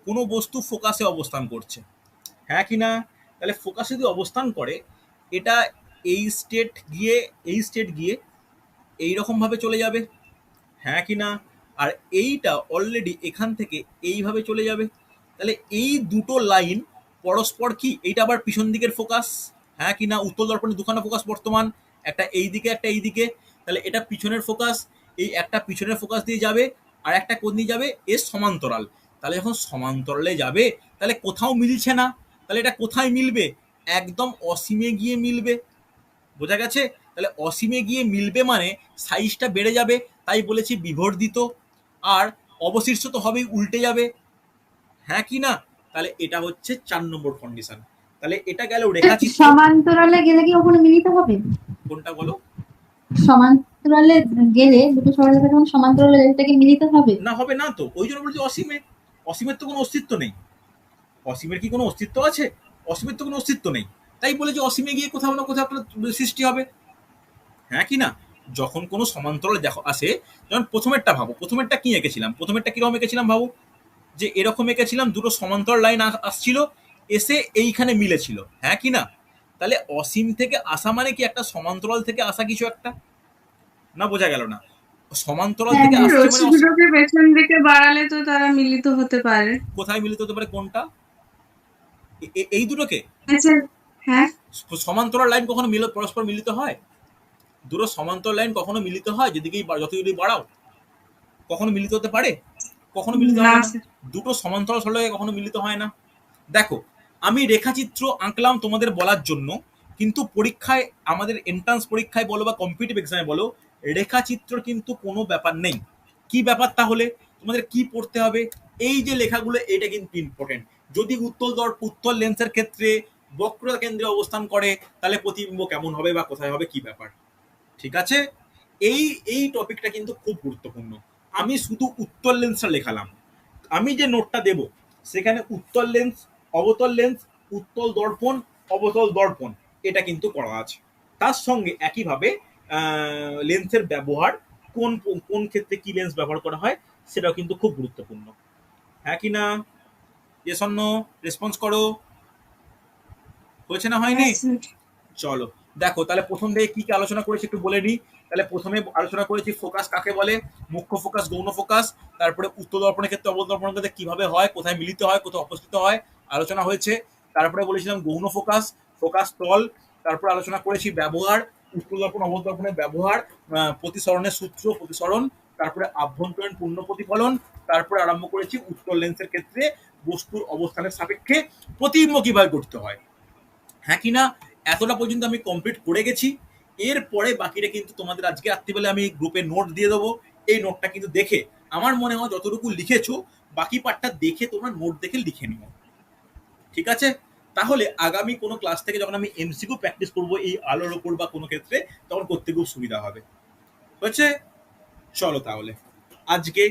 কোনো বস্তু ফোকাসে অবস্থান করছে, হ্যাঁ কি না? তাহলে ফোকাসে যদি অবস্থান করে, এটা এই স্টেট গিয়ে, এই স্টেট গিয়ে এইরকম ভাবে চলে যাবে, হ্যাঁ কি না? আর এইটা অলরেডি এখান থেকে এইভাবে চলে যাবে। তাহলে এই দুটো লাইন পরস্পর কি, এইটা আবার পিছন দিকের ফোকাস, হ্যাঁ কি না? উত্তল দর্পণে দুখানা ফোকাস বর্তমান, একটা এই দিকে একটা এই দিকে, তাহলে এটা পিছনের ফোকাস, এই একটা পিছনের ফোকাস দিয়ে যাবে আর একটা কোণ দিয়ে যাবে, এর সমান্তরাল। তাহলে যখন সমান্তরালে যাবে তাহলে কোথাও মিলছে না, তাহলে এটা কোথায় মিলবে? একদম অসীমে গিয়ে মিলবে। বোঝা গেছে? তাহলে অসীমে গিয়ে মিলবে মানে সাইজটা বেড়ে যাবে, তাই বলেছি বিবর্ধিত। আর অবশিষ্ট তো হবেই, উল্টে যাবে, হ্যাঁ কি না? তাহলে এটা হচ্ছে 4 নম্বর কন্ডিশন। তাহলে এটা গেল রেখাচিত্র। সমান্তরালে গেলে কি ওখানে মিলিত হবে? কোনটা বলো? সমান্তরালে গেলে দুটো সরলরেখা যখন সমান্তরালে গেলে সেটা কি মিলিত হবে? না, হবে না তো, ওই জন্য বলছি অসীমে। অসীমের তো কোনো অস্তিত্ব নেই। অসীমের কি কোনো অস্তিত্ব আছে? অসীমের তো কোনো অস্তিত্ব নেই, তাই বলে যে অসীমে গিয়ে কোথাও না কোথাও একটা সৃষ্টি হবে, হ্যাঁ কি না? যখন কোনো সমান্তরাল দেখো আসে, যেমন প্রথমেরটা ভাবো, প্রথমেরটা কি এঁকেছিলাম, প্রথমেরটা কিরকম এঁকেছিলাম ভাবো, যে এরকম এঁকেছিলাম, দুটো সমান্তরাল লাইন আসছিল, এসে এইখানে মিলেছিল, হ্যাঁ কি না? তাহলে অসীম থেকে আসা মানে কি একটা সমান্তরাল থেকে আসা কিছু একটা, না বোঝা গেল না? সমান্তরাল হ্যাঁ থেকে হ্যাঁ। আসছে মানে রশ্মিগুলোকে পেছন দিকে বাড়ালে তো তারা মিলিত হতে পারে। কোথায় মিলিত হতে পারে? কোনটা? এই দুটোকে আচ্ছা, হ্যাঁ। সমান্তরাল লাইন কখনো পরস্পর মিলিত হয়? দুটো সমান্তরাল লাইন কখনো মিলিত হয় যেদিকেই যত যদি বাড়াও? কখনো মিলিত হতে পারে? কখনো মিলিত না হবে না। স্যার। দুটো সমান্তরাল সরলরেখা কখনো মিলিত হয় না। দেখো আমি রেখাচিত্র আঁকলাম তোমাদের বলার জন্য, কিন্তু পরীক্ষায়, আমাদের এন্ট্রান্স পরীক্ষায় বলো বা কম্পিটিটিভ এক্সামে বলো, রেখাচিত্র কিন্তু কোনো ব্যাপার নেই। কি ব্যাপার তাহলে? তোমাদের কি পড়তে হবে? এই যে লেখাগুলো, এটা কিন্তু ইম্পর্টেন্ট। যদি উত্তল লেন্সের ক্ষেত্রে বক্রতা কেন্দ্রে অবস্থান করে, তাহলে প্রতিবিম্ব কেমন হবে বা কোথায় হবে, কি ব্যাপার, ঠিক আছে? এই এই টপিকটা কিন্তু খুব গুরুত্বপূর্ণ। আমি শুধু উত্তল লেন্সটা লেখালাম, আমি যে নোটটা দেব সেখানে উত্তল লেন্স, অবতল লেন্স, উত্তল দর্পণ, অবতল দর্পণ, এটা কিন্তু করা আছে। তার সঙ্গে একইভাবে লেন্সের ব্যবহার, কোন কোন ক্ষেত্রে কি লেন্স ব্যবহার করা হয়, সেটাও কিন্তু খুব গুরুত্বপূর্ণ, হ্যাঁ কি না? ইয়েস অর নো, রেসপন্স করো। হয়েছে না হয়নি? হ্যাঁ স্যার। চলো দেখো তাহলে প্রথম থেকে কি কি আলোচনা করেছি একটু বলে নিই। তাহলে প্রথমে আলোচনা করেছি ফোকাস কাকে বলে, মুখ্য ফোকাস, গৌণ ফোকাস, তারপরে উত্তল দর্পণের ক্ষেত্রে অবতল দর্পণের ক্ষেত্রে কিভাবে হয়, কোথায় মিলিত হয়, কোথায় অপস্থিত হয়, আলোচনা হয়েছে। তারপরে বলেছিলাম গৌণ ফোকাস, ফোকাস তল, তারপরে আলোচনা করেছি ব্যবহার, উত্তল দর্পণ অবতল দর্পণের ব্যবহার, প্রতিসরণের সূত্র, প্রতিসরণ, তারপরে আভ্যন্তরীণ পূর্ণ প্রতিফলন, তারপরে আরম্ভ করেছি উত্তল লেন্সের ক্ষেত্রে বস্তুর অবস্থানের সাপেক্ষে প্রতিবিম্ব কিভাবে গঠিত হয়, হ্যাঁ কি না? এতটা পর্যন্ত আমি কমপ্লিট করে গেছি। এরপরে বাকিটা কিন্তু তোমাদের আজকে রাত্রিবেলা আমি গ্রুপে নোট দিয়ে দেবো। এই নোটটা কিন্তু দেখে, আমার মনে হয় যতটুকু লিখেছো, বাকি পার্টটা দেখে তোমরা নোট দেখে লিখে নিও, ঠিক আছে? তাহলে আগামী কোনো ক্লাস থেকে যখন আমি এমসিকিউ প্র্যাকটিস করবো এই আলোর ওপর বা কোনো ক্ষেত্রে, তখন করতে খুব সুবিধা হবে। হচ্ছে? চলো তাহলে আজকে